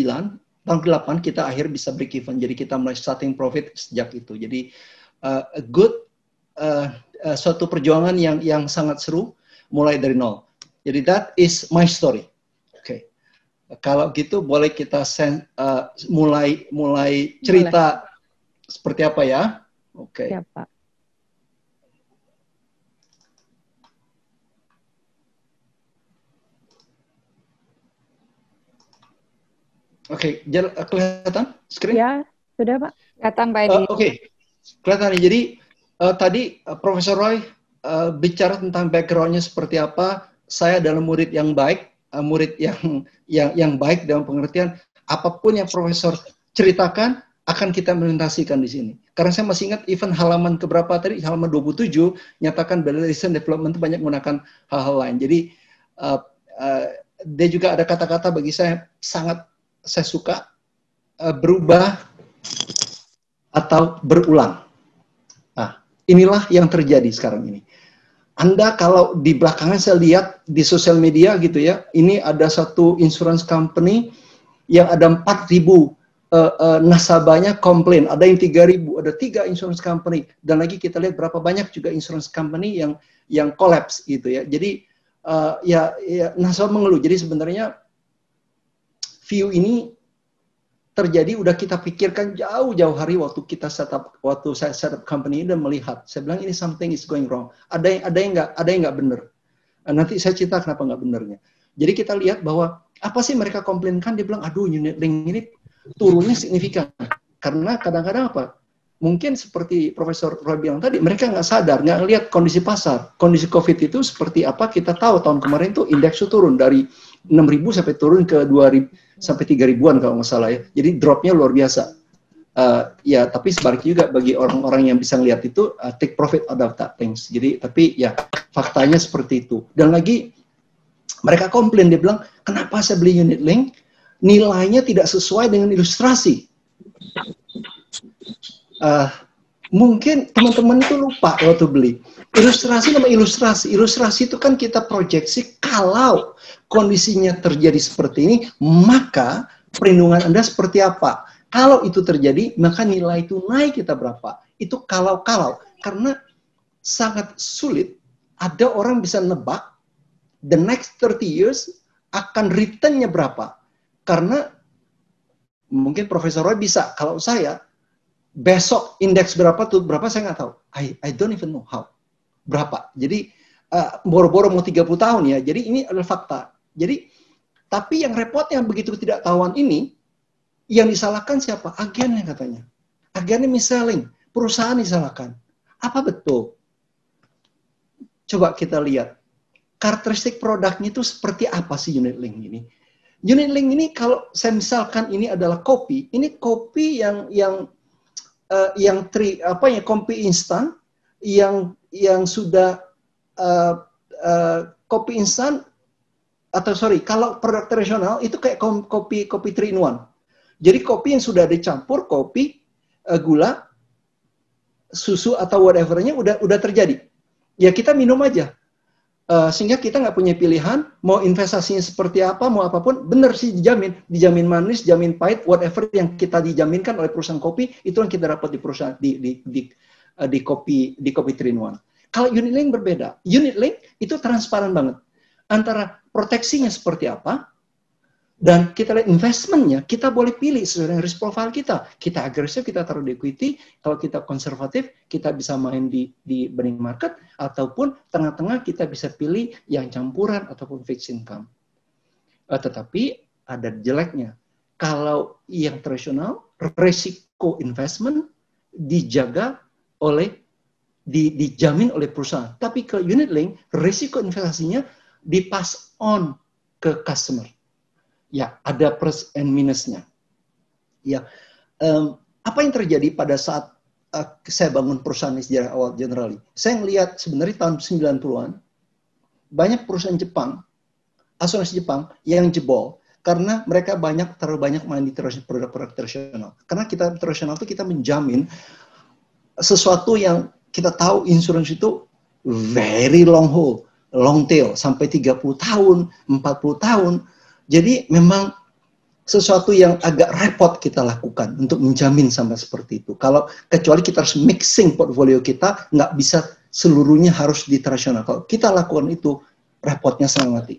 tahun ke-8 kita akhirnya bisa break even. Jadi kita mulai starting profit sejak itu. Jadi suatu perjuangan yang sangat seru mulai dari nol. Jadi that is my story. Oke. Kalau gitu boleh kita mulai cerita seperti apa ya? Oke. Ya, Pak. Oke, kelihatan screen? Ya, sudah Pak. Kelihatan Pak Edi. Oke, kelihatan. Jadi tadi Profesor Roy bicara tentang background-nya seperti apa. Saya adalah murid yang baik, murid yang baik dalam pengertian apapun yang Profesor ceritakan akan kita implementasikan di sini. Karena saya masih ingat even halaman keberapa tadi, halaman 27 nyatakan recent development itu banyak menggunakan hal-hal lain. Jadi dia juga ada kata-kata bagi saya sangat saya suka, berubah atau berulang. Nah, inilah yang terjadi sekarang ini. Anda kalau di belakangnya saya lihat di sosial media gitu ya, ini ada satu insurance company yang ada 4.000 nasabahnya komplain, ada yang 3.000, ada 3 insurance company, dan lagi kita lihat berapa banyak juga insurance company yang collapse gitu ya. Jadi ya nasabah mengeluh. Jadi sebenarnya view ini terjadi udah kita pikirkan jauh-jauh hari waktu saya set up company ini dan melihat. Saya bilang ini something is going wrong. Ada yang nggak benar. Nanti saya cerita kenapa nggak benernya. Jadi kita lihat bahwa apa sih mereka komplainkan? Dia bilang, aduh unit link ini turunnya signifikan. Karena kadang-kadang apa? Mungkin seperti Profesor Roy bilang tadi, mereka nggak sadar, nggak lihat kondisi pasar. Kondisi COVID itu seperti apa? Kita tahu tahun kemarin tuh indeks itu turun dari 6.000 sampai turun ke 2.000 sampai 3.000-an kalau nggak salah ya. Jadi dropnya luar biasa. Ya, tapi sebaliknya juga bagi orang-orang yang bisa lihat itu take profit out of that things. Jadi tapi ya faktanya seperti itu. Dan lagi mereka komplain, dia bilang, kenapa saya beli unit link? Nilainya tidak sesuai dengan ilustrasi. Mungkin teman-teman itu lupa waktu beli. Ilustrasi nama ilustrasi. Ilustrasi itu kan kita proyeksi kalau kondisinya terjadi seperti ini, maka perlindungan Anda seperti apa. Kalau itu terjadi, maka nilai itu naik kita berapa. Itu kalau-kalau. Karena sangat sulit ada orang bisa nebak the next 30 years akan return-nya berapa. Karena mungkin Profesor Roy bisa, kalau saya besok indeks berapa tuh berapa saya nggak tahu. I don't even know how. Berapa. Jadi boro-boro mau 30 tahun ya. Jadi ini adalah fakta. Jadi Tapi yang repotnya begitu tidak tahuan ini, yang disalahkan siapa? Agennya katanya. Agennya mis-selling, perusahaan disalahkan. Apa betul? Coba kita lihat. Karakteristik produknya itu seperti apa sih unit link ini? Unit link ini kalau saya misalkan ini adalah kopi, ini kopi yang kopi instan yang sudah kopi instan atau kalau produk tradisional itu kayak kopi 3 in 1. Jadi kopi yang sudah dicampur kopi, gula, susu atau whatever-nya udah terjadi. Ya kita minum aja. Sehingga kita nggak punya pilihan, mau investasinya seperti apa, mau apapun, benar sih dijamin manis, jamin pahit, whatever yang kita dijaminkan oleh perusahaan kopi, itu yang kita dapat di perusahaan di kopi 3 in 1. Kalau unit link berbeda. Unit link itu transparan banget. Antara proteksinya seperti apa, dan kita lihat investmentnya, kita boleh pilih sesuai dengan risk profile kita. Kita agresif, kita taruh di equity. Kalau kita konservatif, kita bisa main di money market. Ataupun tengah-tengah kita bisa pilih yang campuran ataupun fixed income. Tetapi ada jeleknya. Kalau yang tradisional, resiko investment dijaga dijamin oleh perusahaan. Tapi ke unit link, resiko investasinya dipass on ke customer. Ya, ada plus and minusnya. Ya, apa yang terjadi pada saat saya bangun perusahaan ini sejarah awal generally? Saya melihat sebenarnya tahun 90-an, banyak perusahaan Jepang, asuransi Jepang yang jebol, karena mereka terlalu banyak main di produk-produk tradisional. Karena kita tradisional itu kita menjamin sesuatu yang kita tahu insurance itu very long haul, long tail, sampai 30 tahun, 40 tahun. Jadi memang sesuatu yang agak repot kita lakukan untuk menjamin sampai seperti itu. Kecuali kita harus mixing portfolio kita, nggak bisa seluruhnya harus di tradisional. Kalau kita lakukan itu, repotnya sangat mati.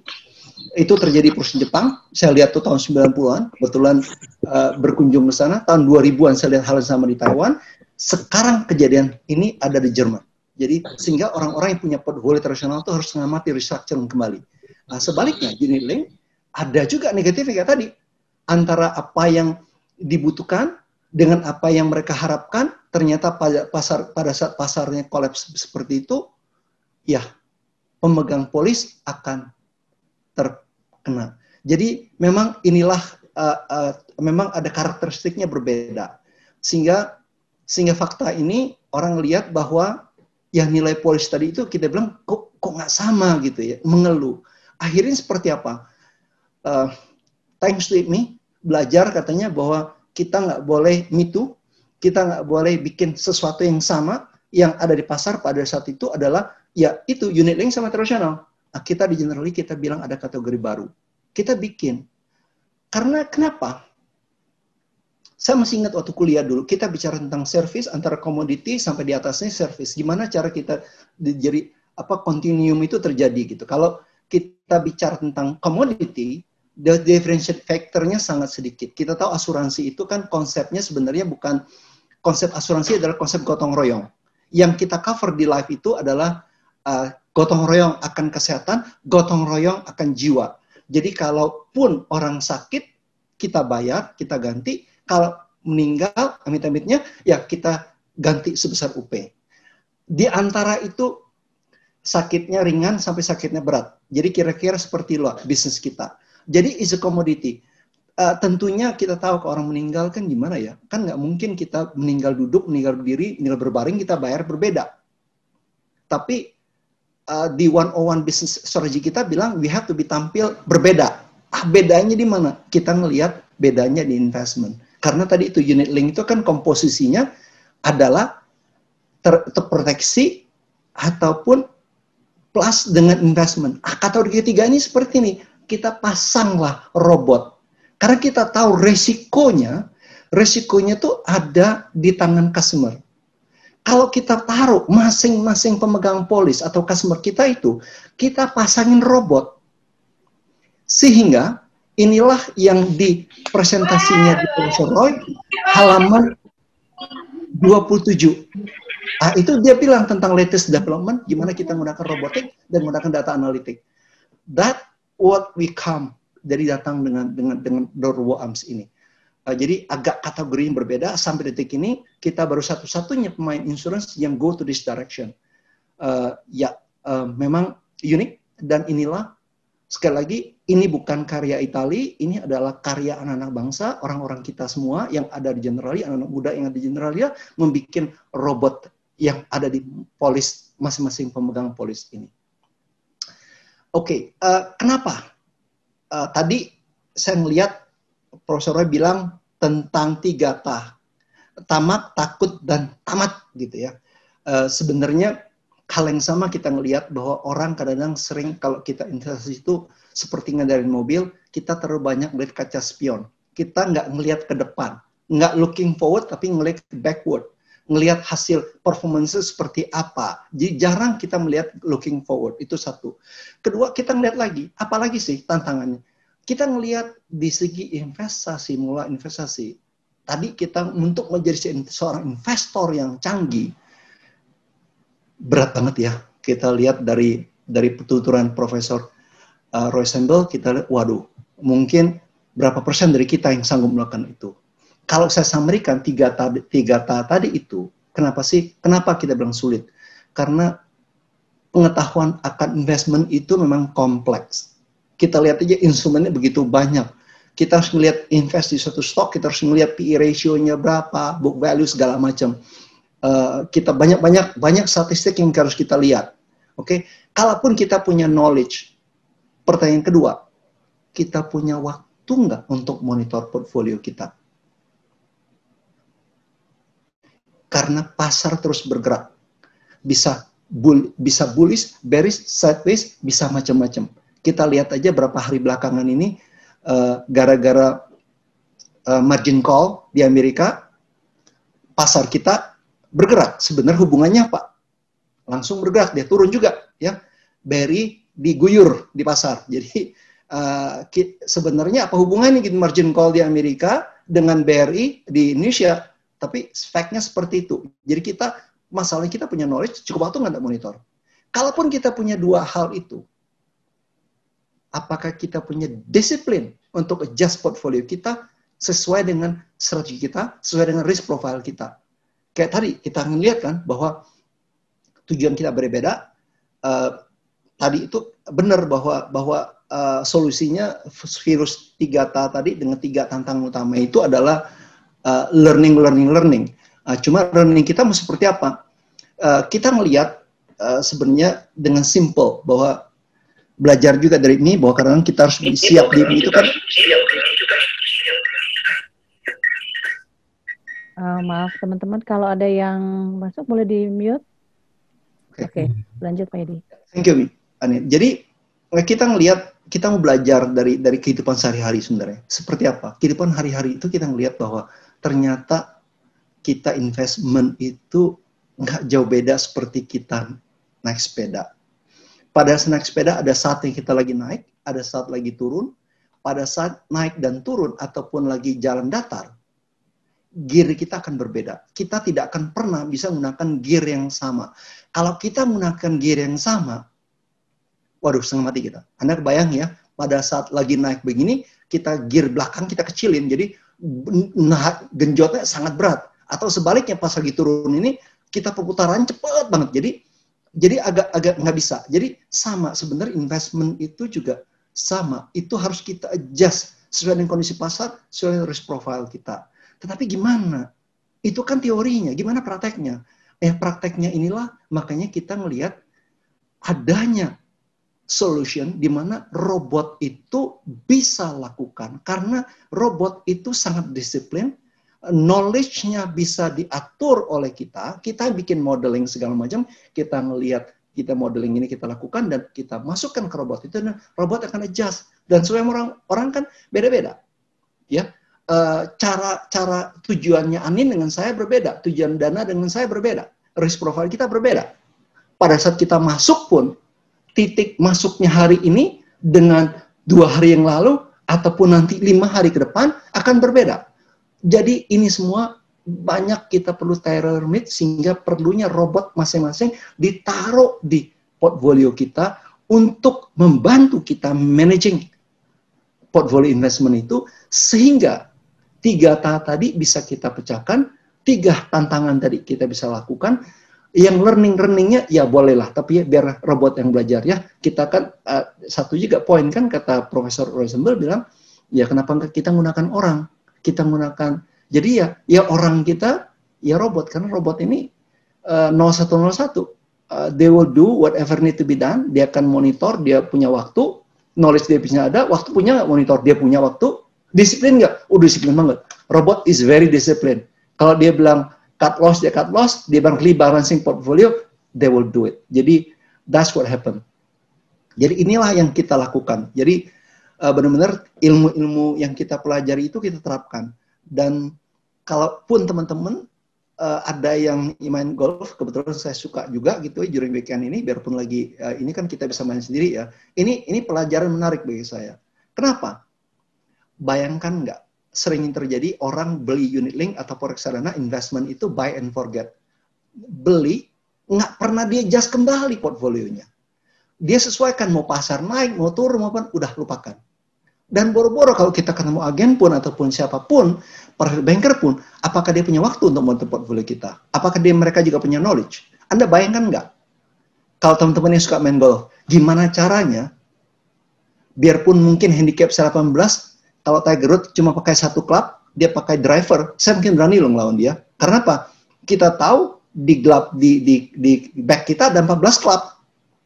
Itu terjadi perusahaan Jepang, saya lihat tuh tahun 90-an, kebetulan berkunjung ke sana, tahun 2000-an saya lihat hal yang sama di Taiwan, sekarang kejadian ini ada di Jerman. Jadi sehingga orang-orang yang punya portfolio tradisional itu harus mengamati restructuring kembali. Nah, sebaliknya, unit link, ada juga negatifnya kayak tadi, antara apa yang dibutuhkan dengan apa yang mereka harapkan, ternyata pada saat pasarnya kolaps seperti itu, ya pemegang polis akan terkena. Jadi memang inilah memang ada karakteristiknya berbeda, sehingga fakta ini orang lihat bahwa yang nilai polis tadi itu kita bilang kok nggak sama gitu ya, mengeluh. Akhirnya seperti apa? Thanks to me, belajar katanya bahwa kita nggak boleh mitu, kita nggak boleh bikin sesuatu yang sama yang ada di pasar pada saat itu adalah ya itu unit link sama tradisional. Nah, kita di generally kita bilang ada kategori baru. Kita bikin. Karena kenapa? Saya masih ingat waktu kuliah dulu, kita bicara tentang service antara komoditi sampai di atasnya service. Gimana cara kita jadi continuum itu terjadi gitu. Kalau kita bicara tentang komoditi, the differentiate factor-nya sangat sedikit. Kita tahu asuransi itu kan konsepnya sebenarnya bukan konsep asuransi adalah konsep gotong royong. Yang kita cover di life itu adalah gotong royong akan kesehatan, gotong royong akan jiwa. Jadi kalaupun orang sakit, kita bayar, kita ganti. Kalau meninggal, amit-amitnya, ya kita ganti sebesar UP. Di antara itu sakitnya ringan sampai sakitnya berat. Jadi kira-kira seperti itulah bisnis kita. Jadi is a commodity. Tentunya kita tahu kalau orang meninggal kan gimana ya. Kan nggak mungkin kita meninggal duduk, meninggal berdiri, meninggal berbaring, kita bayar berbeda. Tapi di 101 business strategy kita bilang we have to be tampil berbeda. Bedanya di mana? Kita ngelihat bedanya di investment. Karena tadi itu unit link itu kan komposisinya adalah terproteksi ataupun plus dengan investment. Kategori ketiga ini seperti ini. Kita pasanglah robot. Karena kita tahu resikonya tuh ada di tangan customer. Kalau kita taruh masing-masing pemegang polis atau customer kita itu, kita pasangin robot. Sehingga inilah yang di presentasinya di Profesor Roy, halaman 27. Itu dia bilang tentang latest development, gimana kita menggunakan robotik dan menggunakan data analitik. That what we come dari datang dengan Dorwo Arms ini. Jadi agak kategori yang berbeda. Sampai detik ini kita baru satu-satunya pemain insurance yang go to this direction. Memang unik, dan inilah sekali lagi, ini bukan karya Itali, ini adalah karya anak-anak bangsa, orang-orang kita semua yang ada di Generali, anak-anak muda yang ada di Generalia, membuat robot yang ada di polis, masing-masing pemegang polis ini. Oke, kenapa? Tadi saya melihat profesornya bilang tentang 3 tamak, takut, dan tamat gitu ya. Sebenarnya hal yang sama kita ngelihat bahwa orang kadang-kadang sering kalau kita investasi itu seperti ngendarin mobil, kita terlalu banyak melihat kaca spion. Kita nggak ngelihat ke depan, nggak looking forward tapi ngelihat backward, ngelihat hasil performance seperti apa. Jadi jarang kita melihat looking forward, itu satu. Kedua, kita ngelihat lagi, apalagi sih tantangannya? Kita ngelihat di segi investasi, mulai investasi. Tadi kita untuk menjadi seorang investor yang canggih, berat banget ya. Kita lihat dari penuturan Profesor Roy Sembel, kita lihat, waduh, mungkin berapa persen dari kita yang sanggup melakukan itu. Kalau saya samarikan 3 tadi itu, kenapa kita bilang sulit? Karena pengetahuan akan investment itu memang kompleks. Kita lihat aja instrumennya begitu banyak. Kita harus melihat invest di suatu stok, kita harus melihat PE ratio-nya berapa, book value segala macam. Kita banyak statistik yang harus kita lihat. Oke, kalaupun kita punya knowledge, pertanyaan kedua, kita punya waktu nggak untuk monitor portfolio kita? Karena pasar terus bergerak, bisa bullish, bearish, sideways, bisa macam-macam. Kita lihat aja berapa hari belakangan ini, gara-gara margin call di Amerika, pasar kita bergerak. Sebenarnya hubungannya apa? Langsung bergerak, dia turun juga, ya. BRI diguyur di pasar. Jadi sebenarnya apa hubungannya gitu margin call di Amerika dengan BRI di Indonesia? Tapi fact-nya seperti itu. Jadi masalahnya kita punya knowledge, cukup waktu nggak ada monitor. Kalaupun kita punya 2 hal itu, apakah kita punya disiplin untuk adjust portfolio kita sesuai dengan strategi kita, sesuai dengan risk profile kita? Kayak tadi kita ngelihat kan bahwa tujuan kita berbeda. Tadi itu benar bahwa solusinya virus 3T tadi dengan 3 tantangan utama itu adalah learning. Cuma learning kita mau seperti apa? Kita ngelihat sebenarnya dengan simple bahwa belajar juga dari ini bahwa kadang-kadang kita harus siap di itu kan. Maaf teman-teman, kalau ada yang masuk boleh di mute. Oke, lanjut Pak Edi. Thank you, Ani. Jadi kita ngelihat, kita mau belajar dari kehidupan sehari-hari sebenarnya. Seperti apa? Kehidupan hari-hari itu kita ngelihat bahwa ternyata kita investment itu nggak jauh beda seperti kita naik sepeda. Pada saat naik sepeda ada saat yang kita lagi naik, ada saat lagi turun. Pada saat naik dan turun ataupun lagi jalan datar, gear kita akan berbeda. Kita tidak akan pernah bisa menggunakan gear yang sama. Kalau kita menggunakan gear yang sama, waduh, setengah mati kita. Anda kebayang ya, pada saat lagi naik begini, kita gear belakang kita kecilin, jadi genjotnya sangat berat. Atau sebaliknya pas lagi turun ini, kita perputaran cepat banget. Jadi agak nggak bisa. Jadi sama, sebenarnya investment itu juga sama. Itu harus kita adjust sesuai dengan kondisi pasar, sesuai dengan risk profile kita. Tetapi gimana? Itu kan teorinya, gimana prakteknya? Prakteknya inilah makanya kita melihat adanya solution di mana robot itu bisa lakukan. Karena robot itu sangat disiplin, knowledge-nya bisa diatur oleh kita bikin modeling segala macam, kita ngelihat, kita modeling ini kita lakukan, dan kita masukkan ke robot itu, dan robot akan adjust. Dan semua orang kan beda-beda. Ya. Cara tujuannya Anin dengan saya berbeda, tujuan Dana dengan saya berbeda, risk profile kita berbeda. Pada saat kita masuk pun, titik masuknya hari ini dengan 2 hari yang lalu ataupun nanti 5 hari ke depan akan berbeda. Jadi ini semua banyak kita perlu tailor-made sehingga perlunya robot masing-masing ditaruh di portfolio kita untuk membantu kita managing portfolio investment itu, sehingga 3 tahap tadi bisa kita pecahkan, 3 tantangan tadi kita bisa lakukan. Yang learning-nya ya bolehlah, tapi ya biar robot yang belajar ya. Kita kan satu juga poin kan kata Profesor Rosenberg bilang, ya kenapa enggak kita menggunakan orang? Kita menggunakan, jadi ya orang kita ya robot, karena robot ini 0101. They will do whatever need to be done. Dia akan monitor, dia punya waktu, knowledge dia bisa ada, waktu punya nggak monitor, dia punya waktu, disiplin nggak? Disiplin banget. Robot is very disciplined. Kalau dia bilang cut loss, dia cut loss, dia bilang rebalancing portfolio, they will do it. Jadi that's what happen. Jadi inilah yang kita lakukan. Jadi benar-benar ilmu-ilmu yang kita pelajari itu kita terapkan. Dan kalaupun teman-teman ada yang main golf, kebetulan saya suka juga gitu ya during weekend ini, biarpun lagi ini kan kita bisa main sendiri ya. Ini pelajaran menarik bagi saya. Kenapa? Bayangkan nggak, sering terjadi orang beli unit link atau reksadana investment itu buy and forget. Beli, nggak pernah dia adjust kembali portfolionya. Dia sesuaikan mau pasar naik, mau turun, maupun udah lupakan. Dan boro-boro kalau kita ketemu agen pun ataupun siapapun, private banker pun, apakah dia punya waktu untuk monitor portfolio kita? Apakah mereka juga punya knowledge? Anda bayangkan nggak? Kalau teman-teman yang suka main golf, gimana caranya? Biarpun mungkin handicap 18, kalau Tiger Woods cuma pakai 1 klub, dia pakai driver, saya mungkin berani loh ngelawan dia. Karena apa? Kita tahu di back kita ada 14 klub.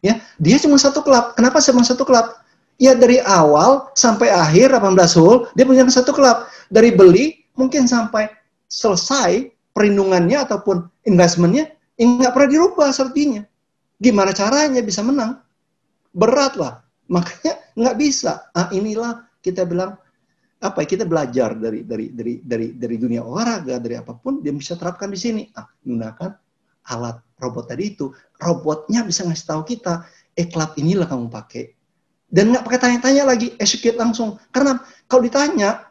Ya, dia cuma 1 klub. Kenapa cuma 1 klub? Ya dari awal sampai akhir 18 hole dia punya 1 klub. Dari beli mungkin sampai selesai perlindungannya ataupun investmentnya nggak pernah dirubah strateginya. Gimana caranya bisa menang? Berat lah. Makanya nggak bisa. Nah, inilah kita bilang apa? Kita belajar dari dunia olahraga, dari apapun dia bisa terapkan di sini. Gunakan alat robot tadi itu. Robotnya bisa ngasih tahu kita, klub inilah kamu pakai. Dan nggak pakai tanya-tanya lagi, execute langsung. Karena kalau ditanya,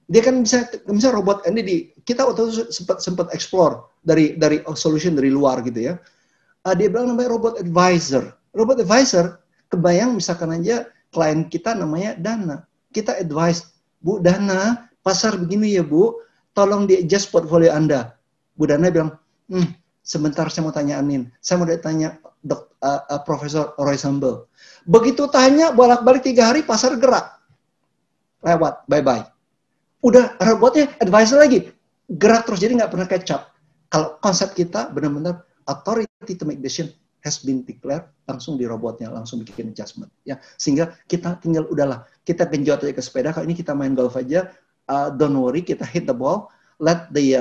dia kan bisa robot ini kita waktu itu sempat explore dari solution dari luar gitu ya. Dia bilang namanya robot advisor. Robot advisor, kebayang misalkan aja klien kita namanya Dana. Kita advise, Bu Dana, pasar begini ya Bu, tolong di-adjust portfolio Anda. Bu Dana bilang, sebentar saya mau tanya Anin. Saya mau tanya Profesor Rosenberg. Begitu tanya, bolak-balik 3 hari, pasar gerak. Lewat, bye-bye. Udah robotnya advisor lagi. Gerak terus, jadi nggak pernah catch up. Kalau konsep kita benar-benar authority to make decision has been declared, langsung di robotnya, langsung bikin adjustment. Ya, sehingga kita tinggal, udahlah, kita genjot aja ke sepeda, kalau ini kita main golf aja, don't worry, kita hit the ball, let the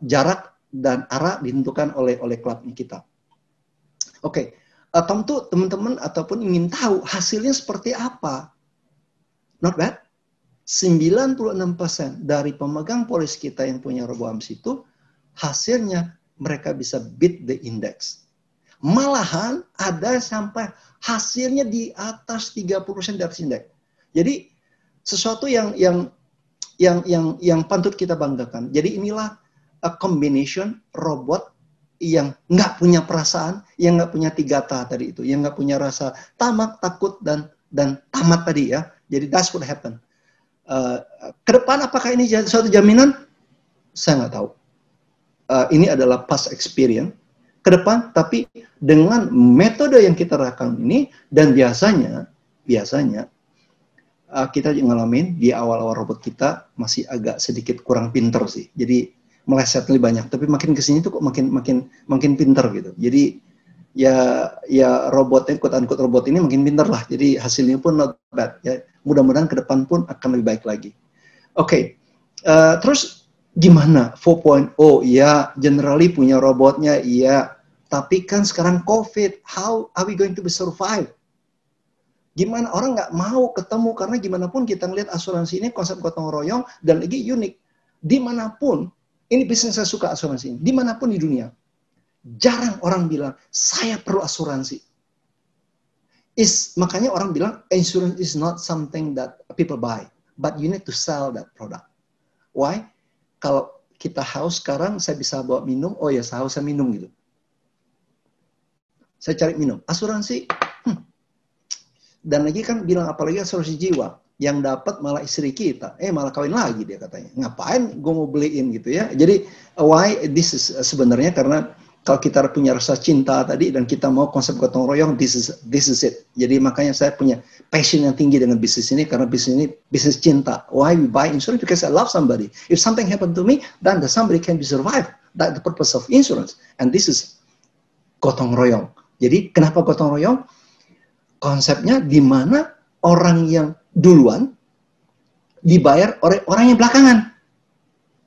jarak dan arah ditentukan oleh klubnya kita. Oke. Tentu teman-teman ataupun ingin tahu hasilnya seperti apa. Not bad. 96% dari pemegang polis kita yang punya RoboAMS itu, hasilnya mereka bisa beat the index. Malahan ada sampai hasilnya di atas 30% dari indeks. Jadi sesuatu yang patut kita banggakan. Jadi inilah a combination robot yang nggak punya perasaan, yang nggak punya 3 ta tadi itu, yang nggak punya rasa tamak, takut, dan tamat tadi ya. Jadi that's what happen. Ke depan apakah ini suatu jaminan? Saya nggak tahu. Ini adalah past experience. Ke depan, tapi dengan metode yang kita lakukan ini, dan biasanya kita ngalamin di awal-awal robot kita masih agak sedikit kurang pinter sih. Jadi meleset lebih banyak, tapi makin kesini tuh kok makin pinter gitu. Jadi ya robotnya, quote-unquote robot ini makin pinter lah. Jadi hasilnya pun not bad. Ya, mudah-mudahan ke depan pun akan lebih baik lagi. Oke. Terus gimana 4.0? Ya, generally punya robotnya, iya. Tapi kan sekarang COVID, how are we going to be survive? Gimana orang nggak mau ketemu, karena gimana pun kita ngelihat asuransi ini konsep gotong royong dan lagi unik. Dimanapun, ini bisnis saya suka asuransi ini. Dimanapun di dunia, jarang orang bilang, saya perlu asuransi. Makanya orang bilang, insurance is not something that people buy, but you need to sell that product. Why? Kalau kita haus sekarang, saya bisa bawa minum, oh ya, saya haus, saya minum gitu. Saya cari minum. Asuransi, dan lagi kan bilang, apalagi asuransi jiwa. yang dapat malah istri kita, malah kawin lagi dia katanya. Ngapain gue mau beliin gitu ya. Jadi why this is sebenarnya karena kalau kita punya rasa cinta tadi dan kita mau konsep gotong royong, this is it. Jadi makanya saya punya passion yang tinggi dengan bisnis ini karena bisnis ini bisnis cinta. Why we buy insurance? Because I love somebody. If something happen to me, then the somebody can be survived. That's the purpose of insurance. And this is gotong royong. Jadi kenapa gotong royong? Konsepnya di mana orang yang duluan dibayar oleh orang yang belakangan.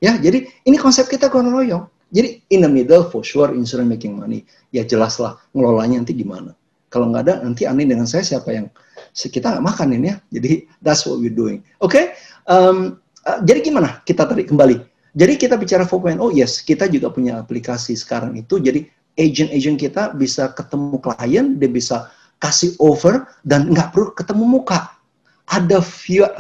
Ya, jadi ini konsep kita gotong royong. Jadi in the middle for sure insurance making money. Ya jelas lah ngelolanya nanti gimana. Kalau nggak ada nanti Ani dengan saya siapa yang kita nggak makan ini ya. Jadi that's what we're doing. Oke. Jadi gimana kita tadi kembali. Jadi kita bicara 4.0, yes kita juga punya aplikasi sekarang itu. Jadi agent kita bisa ketemu klien, dia bisa kasih over dan nggak perlu ketemu muka. Ada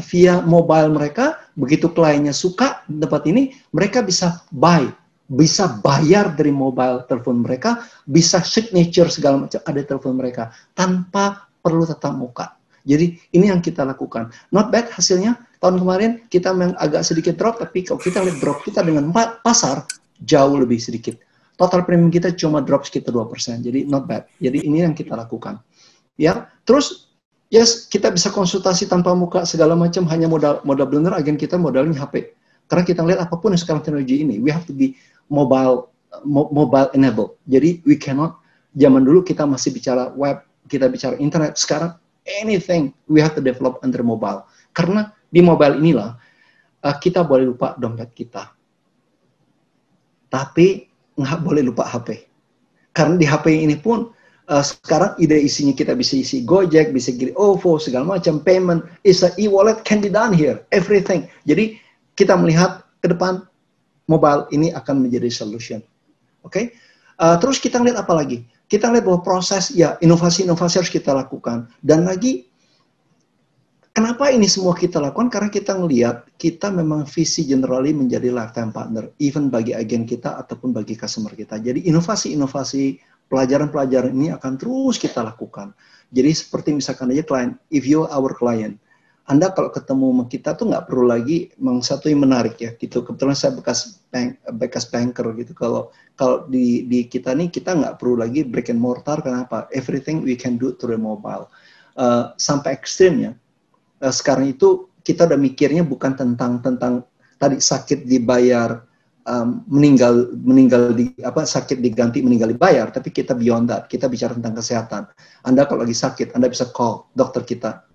via mobile mereka, begitu kliennya suka tempat ini, mereka bisa buy, bisa bayar dari mobile telepon mereka, bisa signature segala macam ada telepon mereka tanpa perlu tatap muka. Jadi ini yang kita lakukan. Not bad hasilnya. Tahun kemarin kita memang agak sedikit drop, tapi kalau kita lihat drop kita dengan pasar jauh lebih sedikit. Total premium kita cuma drop sekitar 2%. Jadi not bad. Jadi ini yang kita lakukan. Ya, terus yes, kita bisa konsultasi tanpa muka segala macam, hanya modal bener, agen kita modalnya HP. Karena kita lihat apapun yang sekarang teknologi ini, we have to be mobile enable. Jadi we cannot, zaman dulu kita masih bicara web, kita bicara internet, sekarang anything we have to develop under mobile. Karena di mobile inilah kita boleh lupa dompet kita. Tapi nggak boleh lupa HP. Karena di HP ini pun sekarang ide isinya kita bisa isi Gojek, bisa isi OVO, segala macam payment, e-wallet can be done here, everything. Jadi kita melihat ke depan mobile ini akan menjadi solution. Oke? Terus kita lihat apa lagi? Kita lihat bahwa proses ya inovasi-inovasi harus kita lakukan. Dan lagi kenapa ini semua kita lakukan? Karena kita ngelihat kita memang visi generally menjadi lifetime partner, even bagi agen kita ataupun bagi customer kita. Jadi inovasi-inovasi pelajaran-pelajaran ini akan terus kita lakukan. Jadi seperti misalkan aja klien, if you our client, Anda kalau ketemu sama kita tuh nggak perlu lagi, satu yang menarik ya, gitu. Kebetulan saya bekas banker gitu. Kalau di kita nih kita nggak perlu lagi brick and mortar, kenapa? Everything we can do through mobile. Sampai ekstrimnya, sekarang itu kita udah mikirnya bukan tentang tadi sakit dibayar. Meninggal sakit diganti meninggal dibayar, tapi kita beyond that, kita bicara tentang kesehatan. Anda kalau lagi sakit, Anda bisa call dokter kita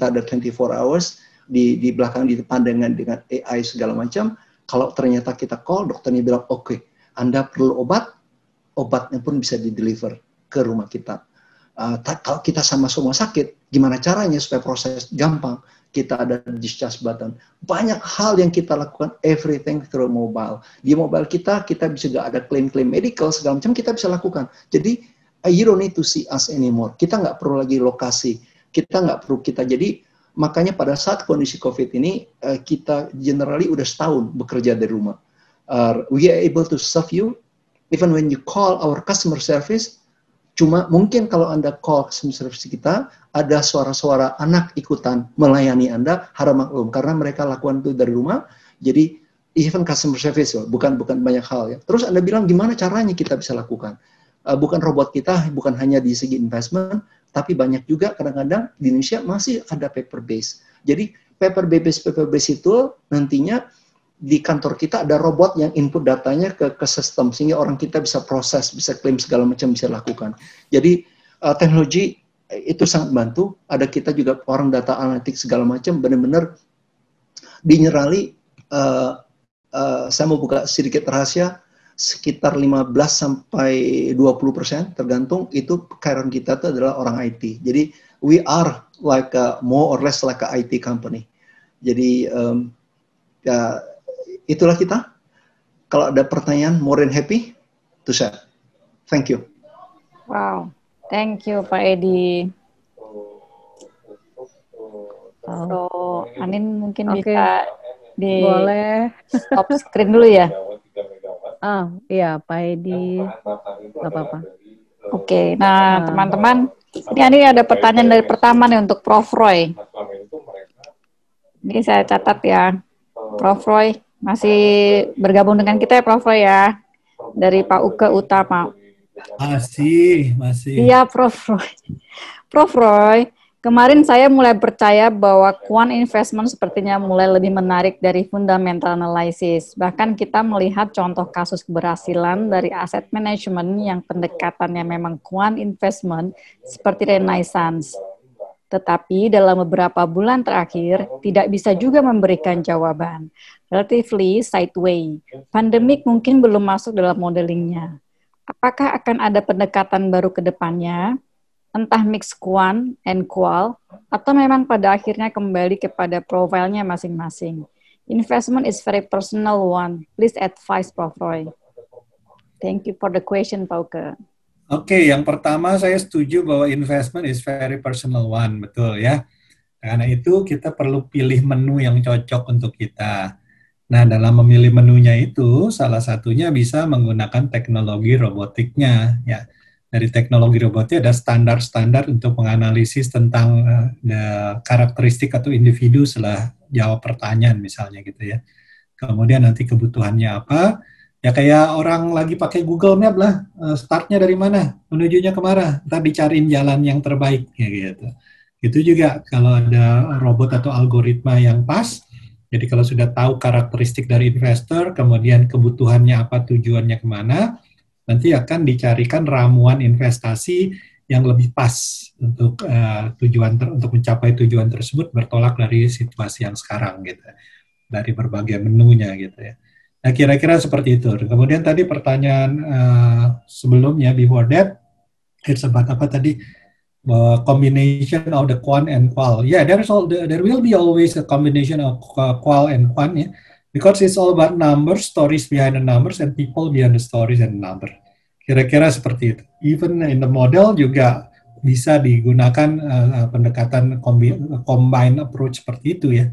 ada 24 hours di belakang, di depan dengan AI segala macam. Kalau ternyata kita call, dokternya bilang oke, Anda perlu obatnya pun bisa di-deliver ke rumah kita. Kalau kita sama semua sakit, gimana caranya supaya proses gampang? Kita ada discharge button. Banyak hal yang kita lakukan, everything through mobile. Di mobile kita bisa juga ada klaim-klaim medical, segala macam kita bisa lakukan. Jadi, you don't need to see us anymore. Kita nggak perlu lagi lokasi. Jadi, makanya pada saat kondisi COVID ini, kita generally udah setahun bekerja dari rumah. We are able to serve you, even when you call our customer service. Cuma mungkin kalau Anda call customer service kita, ada suara-suara anak ikutan melayani Anda, harap maklum. Karena mereka lakukan itu dari rumah, jadi even customer service, bukan banyak hal ya. Terus Anda bilang gimana caranya kita bisa lakukan? Bukan robot kita, bukan hanya di segi investment, tapi banyak juga kadang-kadang di Indonesia masih ada paper base. Jadi paper base itu nantinya di kantor kita ada robot yang input datanya ke sistem sehingga orang kita bisa proses, bisa klaim segala macam bisa lakukan. Jadi teknologi itu sangat bantu. Ada kita juga orang data analitik segala macam benar-benar di saya mau buka sedikit rahasia, sekitar 15 sampai 20% tergantung itu karyawan kita itu adalah orang IT. Jadi we are like more or less like a IT company. Jadi ya itulah kita. Kalau ada pertanyaan, more than happy to share. Thank you. Wow, thank you Pak Edi. So, Anin mungkin bisa boleh stop screen dulu ya. Iya Pak Edi, nggak apa-apa. Oke, nah teman-teman, ini ada pertanyaan dari pertama nih untuk Prof. Roy. Ini saya catat ya, Prof. Roy masih bergabung dengan kita ya, Prof. Roy ya, dari Pak Uke Utama. Masih. Iya, Prof. Roy. Prof. Roy, kemarin saya mulai percaya bahwa quant investment sepertinya mulai lebih menarik dari fundamental analysis. Bahkan kita melihat contoh kasus keberhasilan dari asset management yang pendekatannya memang quant investment seperti Renaissance. Tetapi dalam beberapa bulan terakhir tidak bisa juga memberikan jawaban. Relatively sideways. Pandemik mungkin belum masuk dalam modelingnya. Apakah akan ada pendekatan baru ke depannya? Entah mix quant and qual, atau memang pada akhirnya kembali kepada profilnya masing-masing. Investment is very personal one. Please advise, Prof. Roy. Thank you for the question, Pak Uke. Oke, yang pertama saya setuju bahwa investment is very personal one, betul ya. Karena itu kita perlu pilih menu yang cocok untuk kita. Nah, dalam memilih menunya itu, salah satunya bisa menggunakan teknologi robotiknya. Ya, dari teknologi robotiknya ada standar-standar untuk menganalisis tentang karakteristik atau individu setelah jawab pertanyaan misalnya gitu ya. Kemudian nanti kebutuhannya apa? Ya kayak orang lagi pakai Google Map lah, startnya dari mana, menujunya kemana, ntar dicariin jalan yang terbaik ya gitu. Itu juga kalau ada robot atau algoritma yang pas. Jadi kalau sudah tahu karakteristik dari investor, kemudian kebutuhannya apa, tujuannya kemana, nanti akan dicarikan ramuan investasi yang lebih pas untuk untuk mencapai tujuan tersebut bertolak dari situasi yang sekarang gitu, dari berbagai menunya gitu ya. Nah kira-kira seperti itu. Kemudian tadi pertanyaan sebelumnya before that, it's about apa tadi? Combination of the quant and qual. Yeah, there will be always a combination of qual and quant, yeah, because it's all about numbers, stories behind the numbers, and people behind the stories and number. Kira-kira seperti itu. Even in the model juga bisa digunakan pendekatan combined approach seperti itu ya.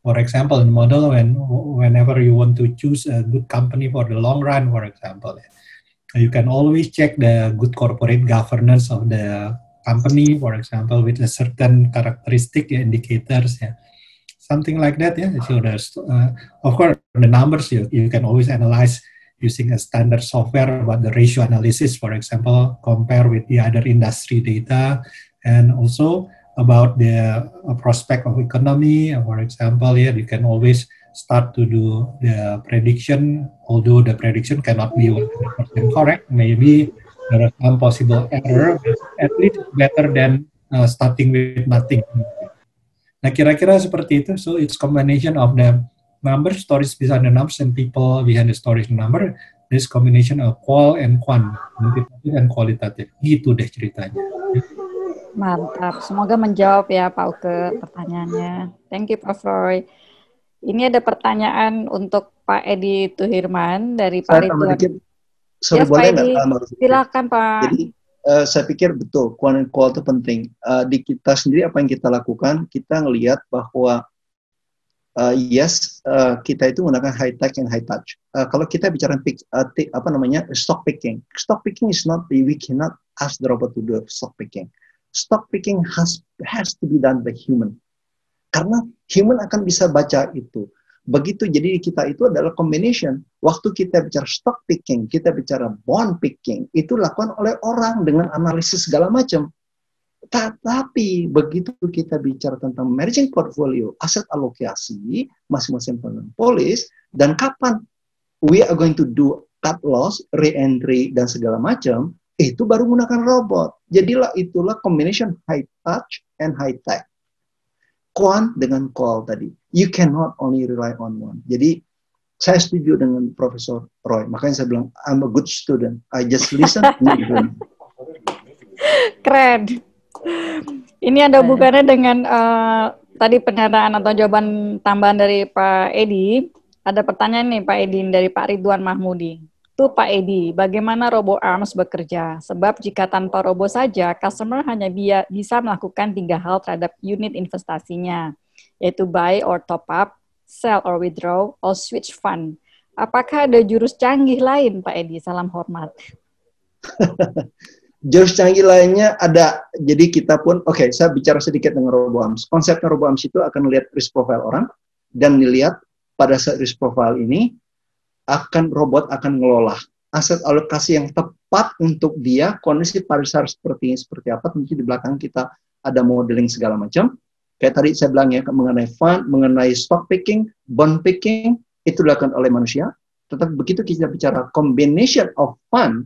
For example, in the model, whenever you want to choose a good company for the long run, for example, you can always check the good corporate governance of the company, for example, with a certain characteristic indicators, something like that. So there's, of course, the numbers you can always analyze using a standard software about the ratio analysis, for example, compare with the other industry data, and also about the prospect of economy, for example. You can always start to do the prediction, although the prediction cannot be 100% correct. Maybe there are some possible error, at least better than starting with nothing. Nah, kira-kira seperti itu. So, it's combination of the number, stories behind the numbers, and people behind the stories and number. This combination of qual and quant, quantitative and kualitatif. Gitu deh ceritanya. Mantap. Semoga menjawab ya Pak Uke pertanyaannya. Thank you, Prof. Roy. Ini ada pertanyaan untuk Pak Edi Tuhirman dari Pak Ridwan. Sorry, boleh nggak? Silakan Pak. Jadi saya pikir betul, quant and qual itu penting. Di kita sendiri apa yang kita lakukan, kita ngelihat bahwa kita itu menggunakan high tech and high touch. Kalau kita bicara stock picking. Stock picking is not, we cannot ask the robot to do stock picking. Stock picking has to be done by human. Karena human akan bisa baca itu. Begitu, jadi kita itu adalah combination. Waktu kita bicara stock picking, kita bicara bond picking, itu dilakukan oleh orang dengan analisis segala macam. Tetapi begitu kita bicara tentang managing portfolio, aset alokasi, masing-masing polis, dan kapan we are going to do cut loss, re-entry, dan segala macam, itu baru menggunakan robot. Jadilah itulah combination high touch and high tech. Quant dengan qual tadi. You cannot only rely on one. Jadi, saya setuju dengan Profesor Roy. Makanya saya bilang, I'm a good student. I just listen. Keren. Ini ada hubungannya dengan tadi pernyataan atau jawaban tambahan dari Pak Edi. Ada pertanyaan nih Pak Edi dari Pak Ridwan Mahmudi. Tuh Pak Edi, bagaimana RoboArms bekerja? Sebab jika tanpa robo saja, customer hanya bisa melakukan 3 hal terhadap unit investasinya, yaitu buy or top up, sell or withdraw, or switch fund. Apakah ada jurus canggih lain Pak Edi? Salam hormat. Jurus canggih lainnya ada. Jadi kita pun, oke, saya bicara sedikit dengan RoboArms. Konsepnya RoboArms itu akan melihat risk profile orang dan dilihat pada saat risk profile ini robot akan ngelola aset alokasi yang tepat untuk dia. Kondisi pasar seperti apa, tentu di belakang kita ada modeling segala macam. Kayak tadi saya bilang ya, mengenai fund, mengenai stock picking, bond picking, itu dilakukan oleh manusia. Tetapi begitu kita bicara combination of fund,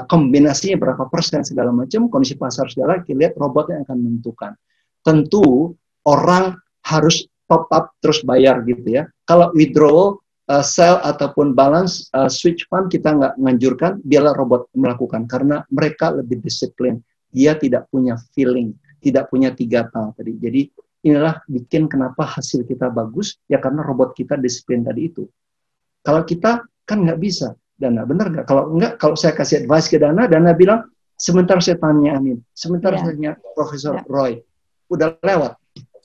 kombinasinya berapa persen segala macam, kondisi pasar segala, kita lihat robot yang akan menentukan. Tentu orang harus top up terus bayar gitu ya. Kalau withdrawal, sell ataupun balance, switch fund kita nggak menganjurkan, biarlah robot melakukan karena mereka lebih disiplin. Dia tidak punya feeling, tidak punya 3T tadi. Jadi inilah bikin kenapa hasil kita bagus ya, karena robot kita disiplin tadi itu. Kalau kita kan nggak bisa. Dana, benar nggak? Kalau enggak, kalau saya kasih advice ke Dana bilang, sebentar saya tanya Amin, sebentar saya tanya Profesor Roy, udah lewat.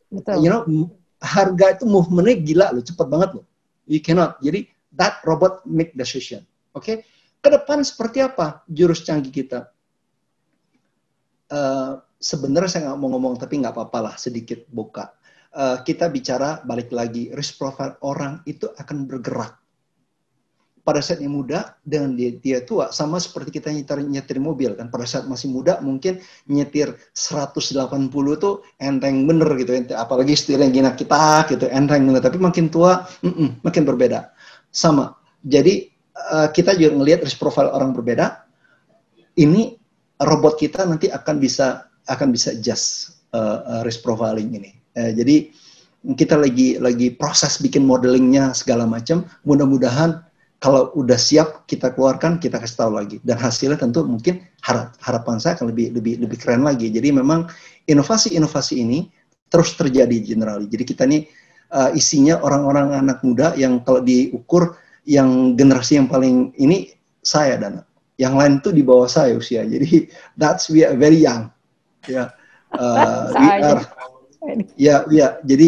Betul. You know, harga itu movementnya gila loh, cepet banget loh. You cannot. Jadi that robot make decision. Oke? Ke depan seperti apa jurus canggih kita? Sebenarnya saya nggak mau ngomong, tapi nggak apa-apa lah, sedikit buka. Kita bicara balik lagi, risk profile orang itu akan bergerak. Pada saat yang muda dengan dia tua, sama seperti kita nyetir mobil kan. Pada saat masih muda mungkin nyetir 180 tuh enteng bener gitu, apalagi setirnya gina kita gitu, enteng bener. Tapi makin tua makin berbeda. Sama. Jadi kita juga ngelihat risk profile orang berbeda. Ini robot kita nanti akan bisa adjust risk profiling ini. Jadi kita lagi proses bikin modelingnya segala macam. Mudah-mudahan kalau udah siap kita keluarkan, kita kasih tahu lagi, dan hasilnya tentu mungkin harapan saya akan lebih keren lagi. Jadi memang inovasi-inovasi ini terus terjadi generally. Jadi kita ini isinya orang-orang anak muda yang kalau diukur yang generasi yang paling ini saya dan yang lain tuh di bawah saya usia. Jadi we are very young. Ya, jadi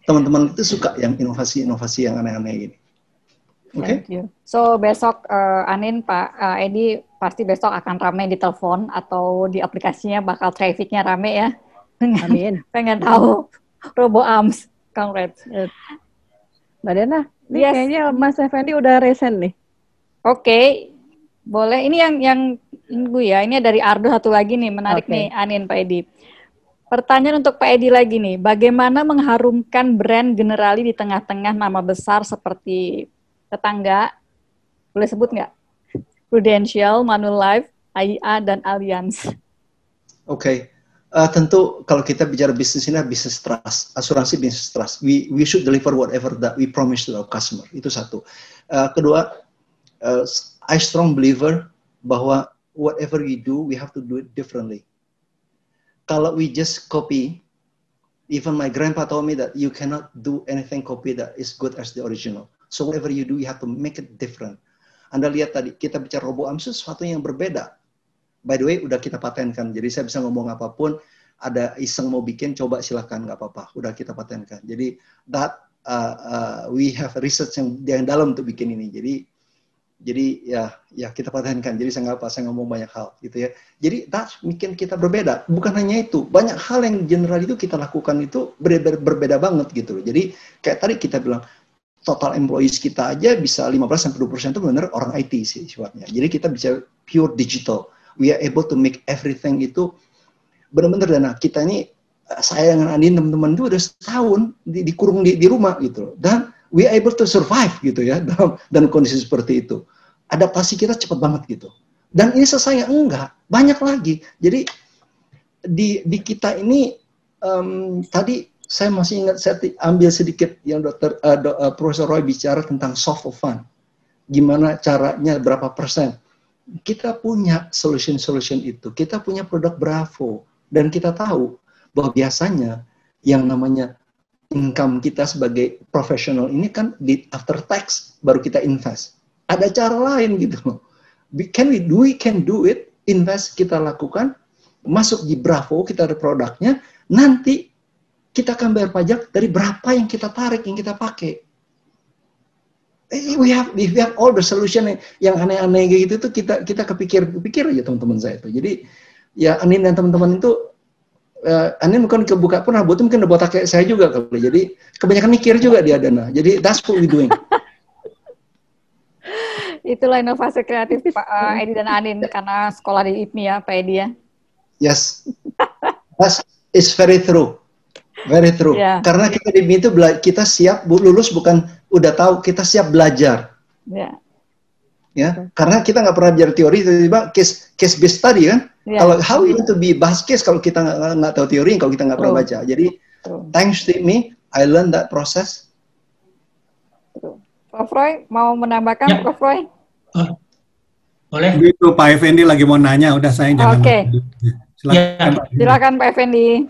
teman-teman itu suka yang inovasi-inovasi yang aneh-aneh ini. Oke. Okay. So besok Anin, Pak Edi pasti besok akan rame di telepon atau di aplikasinya bakal trafficnya rame ya. Amin. Pengen tahu RoboArms. Congrats. Mbak Dana, ini kayaknya Mas Effendi udah resen nih. Oke. Boleh. Ini yang gue ya. Ini dari Ardo satu lagi nih, menarik nih Anin, Pak Edi. Pertanyaan untuk Pak Edi lagi nih. Bagaimana mengharumkan brand Generali di tengah-tengah nama besar seperti tetangga, boleh sebut nggak? Prudential, Manulife, AIA, dan Allianz. Oke. Tentu kalau kita bicara bisnis ini, business trust, asuransi business trust. We should deliver whatever that we promise to our customer. Itu satu. Kedua, I strong believer bahwa whatever we do, we have to do it differently. Kalau we just copy, even my grandpa told me that you cannot do anything copy that is good as the original. So whatever you do, you have to make it different. Anda lihat tadi, kita bicara RoboArms sesuatu yang berbeda. By the way, udah kita patenkan. Jadi saya bisa ngomong apapun, ada iseng mau bikin, coba silakan, nggak apa-apa. Udah kita patenkan. Jadi that we have research yang dalam untuk bikin ini. Jadi ya kita patenkan. Jadi saya nggak apa, saya ngomong banyak hal gitu ya. Jadi that bikin kita berbeda. Bukan hanya itu, banyak hal yang general itu kita lakukan itu berbeda banget gitu. Jadi kayak tadi kita bilang, total employees kita aja bisa 15-20% itu benar orang IT sih sifatnya. Jadi kita bisa pure digital. We are able to make everything itu benar-benar. Dana kita ini, saya dengan Andin teman-teman itu udah setahun dikurung di rumah gitu. Dan we are able to survive gitu ya dalam kondisi seperti itu. Adaptasi kita cepat banget gitu. Dan ini selesai enggak, banyak lagi. Jadi di kita ini tadi saya masih ingat, saya ambil sedikit yang Profesor Roy bicara tentang soft of fund. Gimana caranya, berapa persen. Kita punya solution itu. Kita punya produk Bravo. Dan kita tahu bahwa biasanya yang namanya income kita sebagai profesional ini kan di after tax baru kita invest. Ada cara lain gitu loh. We can do it, invest kita lakukan, masuk di Bravo, kita ada produknya, nanti kita akan bayar pajak dari berapa yang kita tarik, yang kita pakai. we have all the solution yang aneh-aneh gitu tuh kita kepikir aja teman-teman saya itu. Jadi ya Anin dan teman-teman itu Anin bukan kebuka pun buat mungkin buat kayak saya juga kali. Jadi kebanyakan mikir juga dia Dana. Jadi that's what we doing. Itulah inovasi kreatif Pak Edi dan Anin karena sekolah di IPMI ya Pak Edi ya. Yes. It's very true. Very true. Yeah. Karena kita di IPMI itu kita siap lulus bukan udah tahu, kita siap belajar. Yeah. Ya, karena kita nggak pernah belajar teori, tiba-tiba case based study kan. Yeah. Kalau how you to be bahas case kalau kita nggak tahu teori, kalau kita nggak pernah baca. Jadi thanks to me, I learned that process. Prof Roy mau menambahkan, Prof Roy? Boleh. Itu Pak Effendi lagi mau nanya, udah saya jangan. Oke. Silakan Pak Effendi.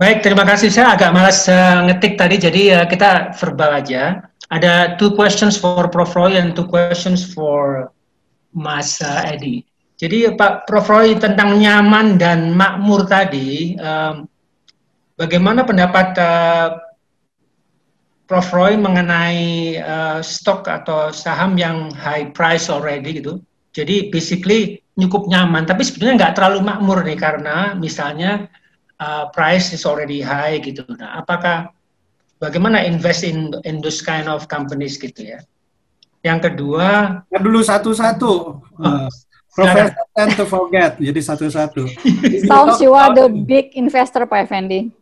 Baik, terima kasih. Saya agak malas ngetik tadi, jadi kita verbal aja. Ada 2 questions for Prof Roy and 2 questions for Mas Edi. Jadi Pak Prof Roy tentang nyaman dan makmur tadi, bagaimana pendapat Prof Roy mengenai stok atau saham yang high price already gitu. Jadi basically cukup nyaman, tapi sebenarnya nggak terlalu makmur nih karena misalnya price is already high gitu. Nah, apakah bagaimana invest in those kind of companies gitu ya? Yang kedua, dulu satu-satu. Professor tend to forget, jadi satu-satu. Sounds you are the big investor Pak Effendi.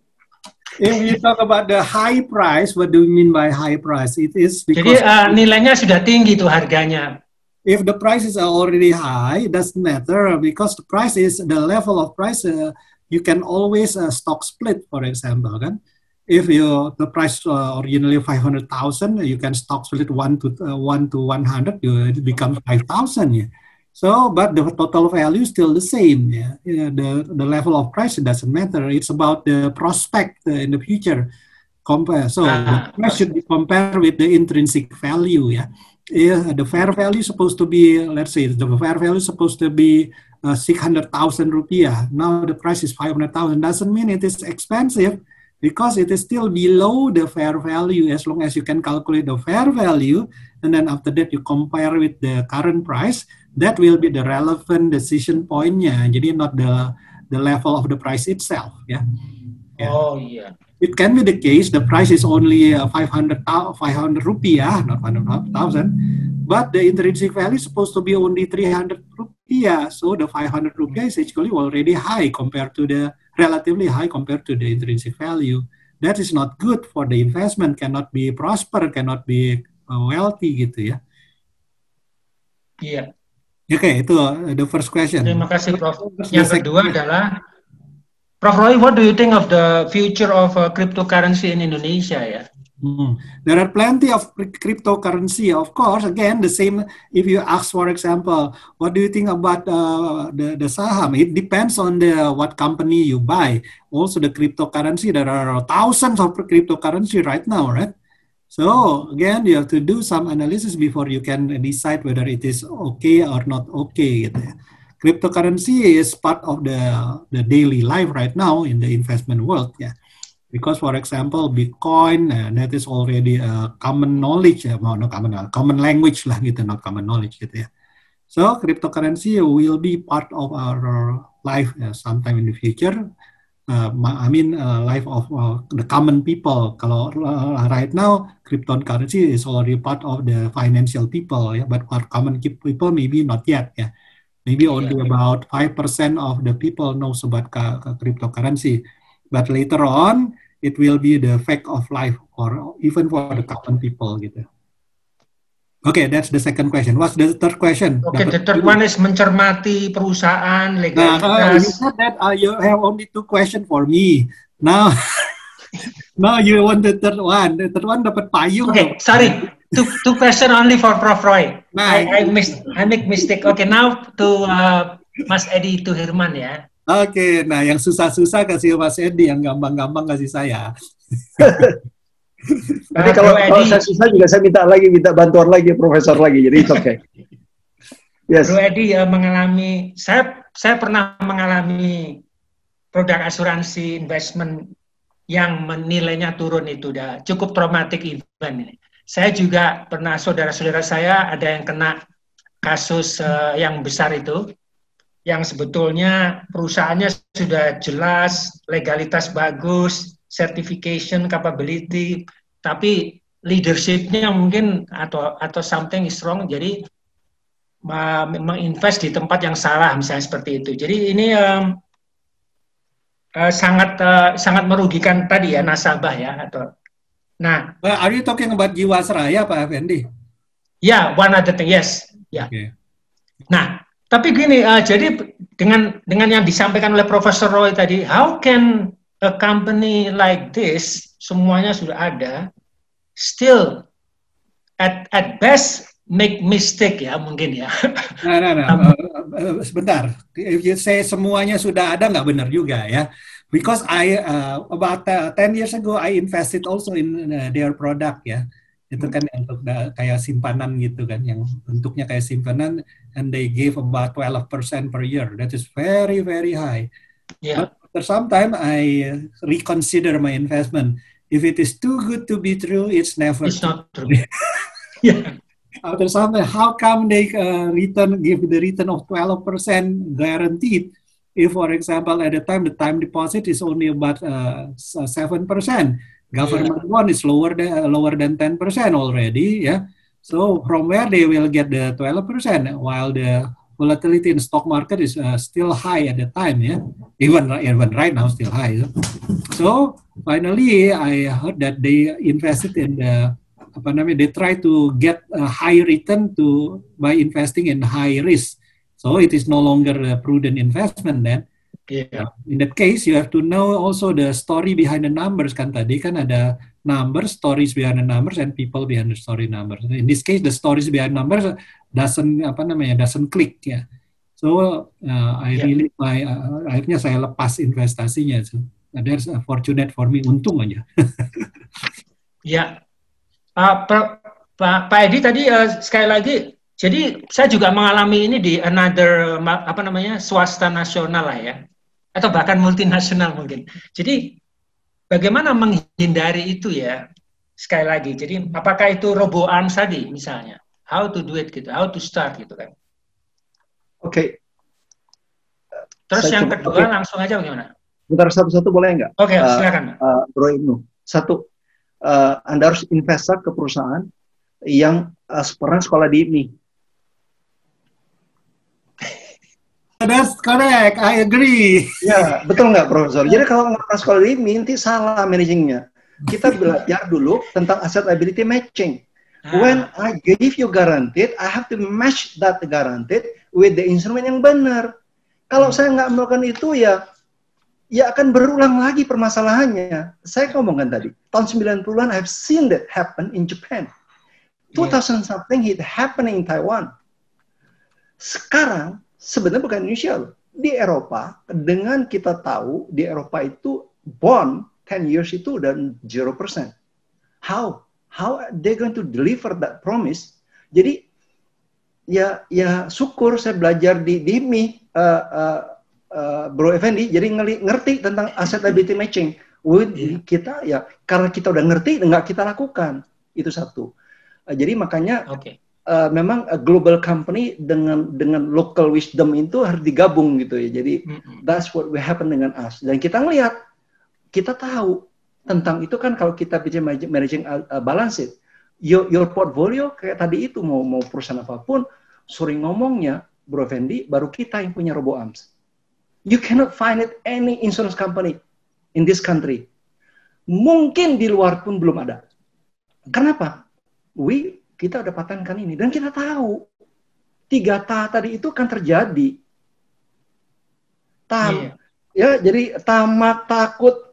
If you talk about the high price, what do you mean by high price? It is because jadi nilainya sudah tinggi tuh harganya. If the prices are already high, it doesn't matter because the price is the level of price. You can always stock split, for example, kan? If the price originally 500,000, you can stock split 1 to 100, it becomes 5,000. Yeah. So, but the total value is still the same. Yeah. The level of price doesn't matter. It's about the prospect in the future. So the price should be compared with the intrinsic value. Yeah. The fair value is supposed to be, let's say, the fair value is supposed to be 600,000 rupiah. Now the price is 500,000. Doesn't mean it is expensive because it is still below the fair value. As long as you can calculate the fair value, and then after that you compare with the current price, that will be the relevant decision point-nya. Jadi not the level of the price itself. Yeah. Oh yeah. It can be the case the price is only 500 rupiah, not 500,000, but the intrinsic value is supposed to be only 300 rupiah. So the 500 rupiah is actually already high compared to the relatively high compared to the intrinsic value. That is not good for the investment. Cannot be prosper, cannot be wealthy gitu ya. Iya. Oke, itu the first question. Terima kasih Prof. Yang kedua adalah Prof Roy, what do you think of the future of cryptocurrency in Indonesia ya? There are plenty of cryptocurrency, of course. Again, the same. If you ask, for example, what do you think about the saham? It depends on what company you buy. Also, the cryptocurrency. There are thousands of cryptocurrency right now, right? So again, you have to do some analysis before you can decide whether it is okay or not okay. Gitu ya. Cryptocurrency is part of the daily life right now in the investment world. Yeah. Because, for example, Bitcoin, that is already common knowledge, common language lah gitu, not common knowledge gitu ya. So, cryptocurrency will be part of our life sometime in the future. Life of the common people. Kalau right now, cryptocurrency is already part of the financial people, yeah, but for common people, maybe not yet, yeah. Maybe only about 5% of the people knows about cryptocurrency. But later on, it will be the fact of life, or even for the common people, gitu. Okay, that's the second question. What's the third question? Okay, the third one is mencermati perusahaan, legalitas. You said that you have only 2 questions for me. Now, now you want the third one. The third one dapat payung. Okay, sorry. Two question only for Prof Roy. I make mistake. Okay, now to Mas Edi Tuhirman ya. Oke, nah yang susah-susah kasih Mas Edi, yang gampang-gampang kasih saya. Tapi kalau saya susah juga saya minta bantuan lagi, profesor lagi, jadi it's okay. Yes. Bro Edi mengalami, saya pernah mengalami produk asuransi investment yang nilainya turun itu udah cukup traumatic event ini. Saya juga pernah, saudara-saudara saya ada yang kena kasus yang besar itu, yang sebetulnya perusahaannya sudah jelas, legalitas bagus, certification, capability, tapi leadership-nya mungkin atau something is wrong, jadi menginvest di tempat yang salah, misalnya seperti itu. Jadi ini sangat merugikan tadi ya nasabah ya. Nah, are you talking about Jiwasraya, Pak Effendi? Ya, one other thing, yes. Ya. Okay. Nah, tapi gini, jadi dengan yang disampaikan oleh Profesor Roy tadi, how can a company like this, semuanya sudah ada, still at best make mistake ya mungkin ya. Nah. Sebentar. If you say semuanya sudah ada, nggak benar juga ya. Because about 10 years ago I invested also in their product ya. Itu kan untuk kayak simpanan gitu kan, yang bentuknya kayak simpanan, and they gave about 12% per year. That is very very high. Yeah. But after some time I reconsider my investment. If it is too good to be true, it's never. It's not true. Yeah. After some time, how come they give the return of 12% guaranteed? If, for example, at the time deposit is only about 7%, government bond is lower than 10% already. Yeah, so from where they will get the 12%, while the volatility in the stock market is still high at the time. Yeah, even right now still high. So finally, I heard that they invested in they try to get a high return by investing in high risk. So it is no longer a prudent investment then. Yeah. In that case, you have to know also the story behind the numbers kan. Tadi kan ada numbers, stories behind the numbers, and people behind the story numbers. In this case, the stories behind numbers doesn't click ya. So akhirnya saya lepas investasinya. So that's fortunate for me, untung aja. Ya. Pak Edi tadi sekali lagi, jadi saya juga mengalami ini di another swasta nasional lah ya, atau bahkan multinasional mungkin. Jadi bagaimana menghindari itu ya, sekali lagi. Jadi apakah itu robo-arms tadi misalnya, how to do it gitu, how to start gitu kan. Oke. Terus yang kedua langsung aja bagaimana? Bentar, satu-satu boleh nggak? Oke, silakan. Bro Ibnu, satu. Anda harus investasi ke perusahaan yang pernah sekolah di IPMI. That's correct, I agree. Ya, betul nggak, Profesor? Jadi kalau nggak pernah sekolah di IPMI, nanti salah managingnya. Kita belajar dulu tentang asset liability matching. When I give you guaranteed, I have to match that guaranteed with the instrument yang benar. Kalau saya nggak melakukan itu ya akan berulang lagi permasalahannya. Saya ngomongkan tadi, tahun 90-an I've seen that happen in Japan. 2000 something it happening in Taiwan. Sekarang sebenarnya bukan Indonesia loh. Di Eropa, dengan kita tahu di Eropa itu bond 10 years itu udah 0%. How are they going to deliver that promise? Jadi ya syukur saya belajar di IPMI, Bro Effendi, jadi ngerti tentang asset liability matching. Kita ya karena kita udah ngerti, nggak kita lakukan. Itu satu. Jadi makanya memang global company dengan local wisdom itu harus digabung gitu ya. Jadi that's what will happen dengan us. Dan kita ngelihat, kita tahu tentang itu kan kalau kita bicara managing balance sheet, your portfolio kayak tadi itu mau perusahaan apapun, sering ngomongnya Bro Effendi, baru kita yang punya robo-arms. You cannot find it any insurance company in this country. Mungkin di luar pun belum ada. Kenapa? Kita udah patenkan ini dan kita tahu 3 tadi itu kan terjadi. Ya, jadi tamat, takut,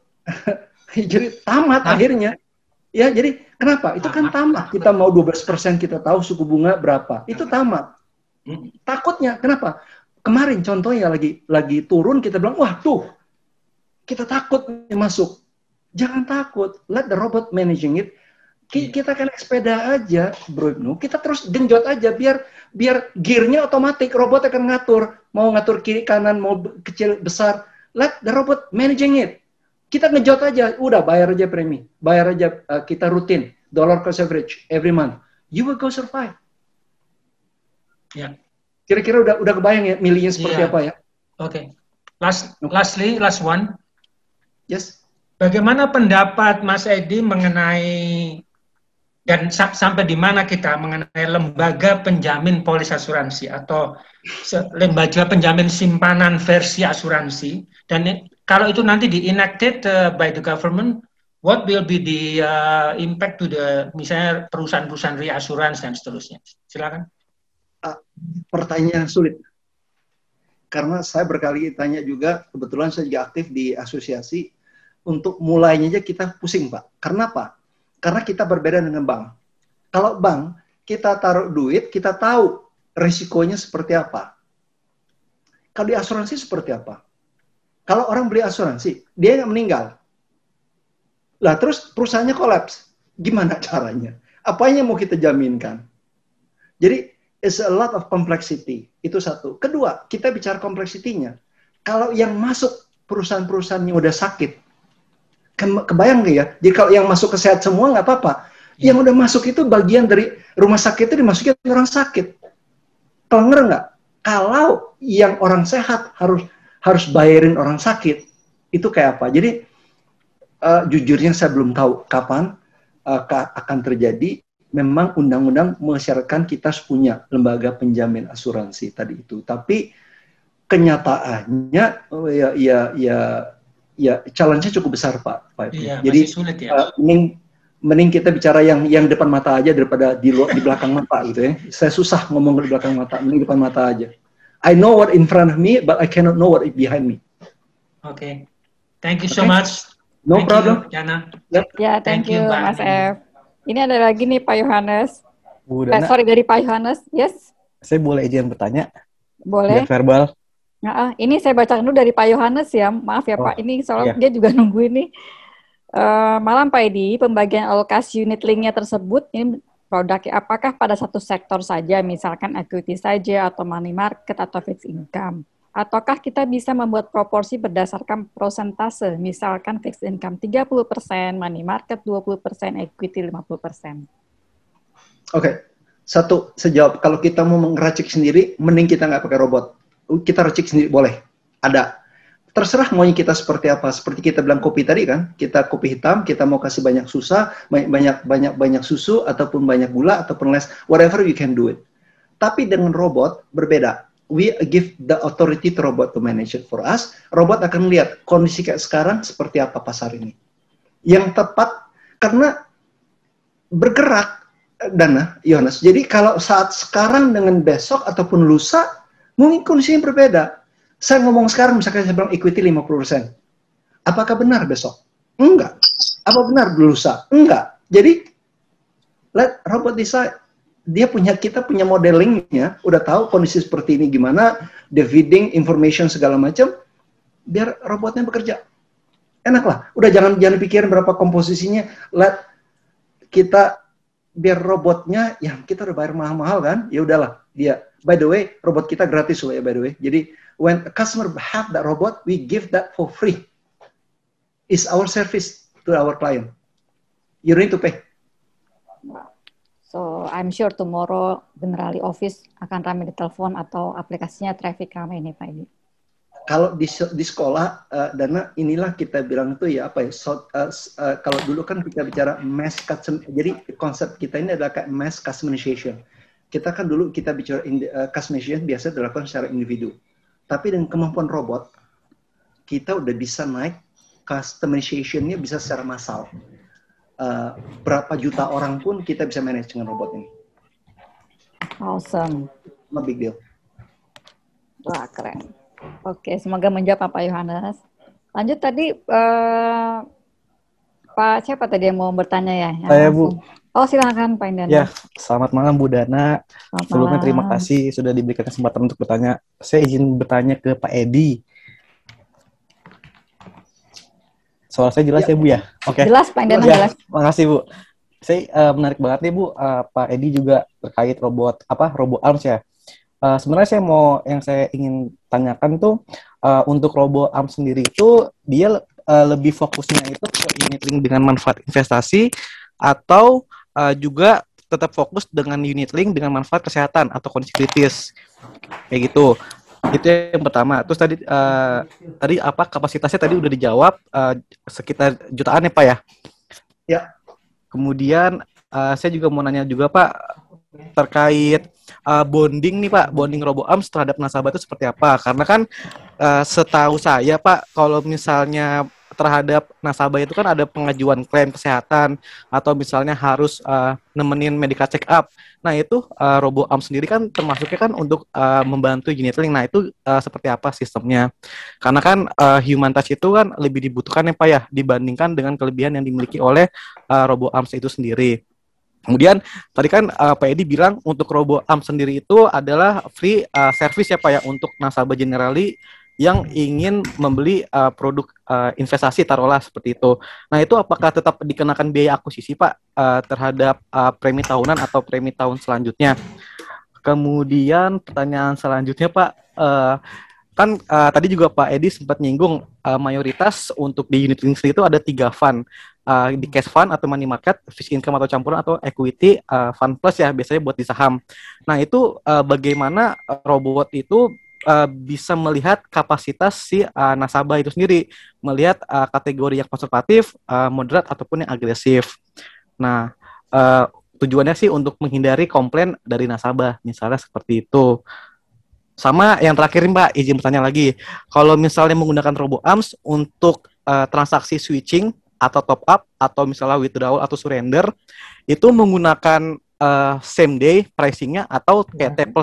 jadi tamat akhirnya. Ya, jadi kenapa? Itu kan tamat. Kita mau 12%, kita tahu suku bunga berapa. Itu tamat. Takutnya kenapa? Kemarin contohnya lagi turun, kita bilang, wah tuh, kita takut masuk. Jangan takut, let the robot managing it. Kita kan sepeda aja, Bro Ibnu. Kita terus genjot aja, biar gearnya otomatis, robot akan ngatur. Mau ngatur kiri kanan, mau kecil besar. Let the robot managing it. Kita ngejot aja, udah bayar aja premi, bayar aja kita rutin. dollar cost average every month, you will go survive. Ya. Kira-kira udah kebayang ya milihnya seperti apa ya? Oke. Lastly, last one. Yes. Bagaimana pendapat Mas Edi mengenai dan sampai di mana kita mengenai lembaga penjamin polis asuransi atau lembaga penjamin simpanan versi asuransi, dan kalau itu nanti di-enacted by the government, what will be the impact to the misalnya perusahaan-perusahaan reassurance dan seterusnya? Silakan. Pertanyaan sulit. Karena saya berkali tanya juga, kebetulan saya juga aktif di asosiasi, untuk mulainya aja kita pusing, Pak. Karena apa? Karena kita berbeda dengan bank. Kalau bank, kita taruh duit, kita tahu risikonya seperti apa. Kalau di asuransi seperti apa? Kalau orang beli asuransi, dia nggak meninggal. Lah terus perusahaannya kolaps. Gimana caranya? Apanya mau kita jaminkan? Jadi, it's a lot of complexity. Itu satu. Kedua, kita bicara kompleksitinya. Kalau yang masuk perusahaan-perusahaan yang udah sakit, kebayang nggak ya? Jadi kalau yang masuk ke sehat semua nggak apa-apa. Yang udah masuk itu bagian dari rumah sakit itu dimasukin orang sakit. Kenger nggak? Kalau yang orang sehat harus bayarin orang sakit, itu kayak apa? Jadi jujurnya saya belum tahu kapan akan terjadi. Memang undang-undang mensyaratkan kita harus punya lembaga penjamin asuransi tadi itu. Tapi kenyataannya ya challenge-nya cukup besar, Pak. Iya, jadi sulit, ya. Mending kita bicara yang depan mata aja daripada di belakang mata gitu ya. Saya susah ngomong di belakang mata, mending depan mata aja. I know what in front of me, but I cannot know what is behind me. Okay. Thank you so much. No problem. Jana. Yep. Ya, thank you Mas F. Ini ada lagi nih Pak Yohanes. Bu Dana, sorry, dari Pak Yohanes. Yes. Saya boleh izin bertanya? Boleh. Biar verbal. Nah, ini saya baca dulu dari Pak Yohanes ya. Maaf ya Pak, ini soalnya dia juga nunggu ini. Malam Pak Edi, pembagian alokasi unit linknya tersebut ini produknya apakah pada satu sektor saja, misalkan equity saja atau money market atau fixed income? Ataukah kita bisa membuat proporsi berdasarkan persentase, misalkan fixed income 30%, money market 20%, equity 50%? Oke. Satu, sejawab. Kalau kita mau ngeracik sendiri, mending kita nggak pakai robot. Kita racik sendiri, boleh. Ada. Terserah maunya kita seperti apa. Seperti kita bilang kopi tadi kan, kita kopi hitam, kita mau kasih banyak banyak susu, ataupun banyak gula, ataupun less, whatever you can do it. Tapi dengan robot, berbeda. We give the authority to robot to manage it for us. Robot akan lihat kondisi kayak sekarang seperti apa pasar ini. Yang tepat, karena bergerak, Dana, Yohanes. Jadi kalau saat sekarang dengan besok ataupun lusa, mungkin kondisinya berbeda. Saya ngomong sekarang, misalkan saya bilang equity 50%. Apakah benar besok? Enggak. Apa benar lusa? Enggak. Jadi, let robot decide. Kita punya modelingnya, udah tahu kondisi seperti ini gimana, the feeding, information, segala macam, biar robotnya bekerja. Enak lah. Udah jangan pikirin berapa komposisinya, let kita, biar robotnya, ya kita udah bayar mahal-mahal kan, ya udahlah, dia. By the way, robot kita gratis loh ya, by the way. Jadi, when a customer have that robot, we give that for free. It's our service to our client. You need to pay. So, I'm sure tomorrow Generali Office akan ramai di telepon atau aplikasinya traffic ramai ini, Pak Edi. Kalau di sekolah, Dana, inilah kita bilang itu ya apa ya, kalau dulu kan kita bicara mass custom, jadi konsep kita ini adalah kayak mass customization. Kita kan dulu kita bicara customization biasa dilakukan secara individu. Tapi dengan kemampuan robot, kita udah bisa naik customization-nya bisa secara massal. Berapa juta orang pun kita bisa manage dengan robot ini. Awesome. No big deal. Wah, keren. Oke, semoga menjawab Pak Yohanes. Lanjut tadi, Pak siapa tadi yang mau bertanya ya? Saya, Bu. Oh, silakan Pak Indana. Ya, selamat malam Bu Dana. Sebelumnya terima kasih sudah diberikan kesempatan untuk bertanya. Saya izin bertanya ke Pak Edi. Soal saya jelas ya Bu ya? Oke. Jelas Pak Indana, jelas. Makasih Bu. Saya menarik banget nih Bu, Pak Edi juga terkait robot arms ya. Sebenarnya yang saya ingin tanyakan tuh untuk robot arms sendiri itu dia lebih fokusnya itu ke unit link dengan manfaat investasi atau juga tetap fokus dengan unit link dengan manfaat kesehatan atau kondisi kritis. Kayak gitu. Itu yang pertama. Terus tadi apa kapasitasnya tadi udah dijawab sekitar jutaan ya Pak ya? Ya. Kemudian saya juga mau nanya juga Pak terkait bonding nih Pak, bonding RoboArms terhadap nasabah itu seperti apa? Karena kan setahu saya Pak, kalau misalnya terhadap nasabah itu kan ada pengajuan klaim kesehatan atau misalnya harus nemenin medical check up. Nah itu RoboArms sendiri kan termasuknya kan untuk membantu unit link. Nah itu seperti apa sistemnya? Karena kan human touch itu kan lebih dibutuhkan ya Pak ya dibandingkan dengan kelebihan yang dimiliki oleh RoboArms itu sendiri. Kemudian tadi kan Pak Edi bilang untuk RoboArms sendiri itu adalah free service ya Pak ya untuk nasabah generali yang ingin membeli produk investasi taruhlah seperti itu. Nah itu apakah tetap dikenakan biaya akuisisi Pak terhadap premi tahunan atau premi tahun selanjutnya? Kemudian pertanyaan selanjutnya Pak, kan tadi juga Pak Edi sempat nyinggung mayoritas untuk di unit link itu ada 3 fund. Di cash fund atau money market, fixed income atau campuran atau equity, fund plus ya biasanya buat di saham. Nah itu bagaimana robot itu bisa melihat kapasitas si nasabah itu sendiri, melihat kategori yang konservatif, moderat ataupun yang agresif. Nah tujuannya sih untuk menghindari komplain dari nasabah, misalnya seperti itu. Sama yang terakhir Mbak, izin bertanya lagi, kalau misalnya menggunakan RoboArms untuk transaksi switching atau top up atau misalnya withdrawal atau surrender itu menggunakan same day pricingnya atau kayak T+1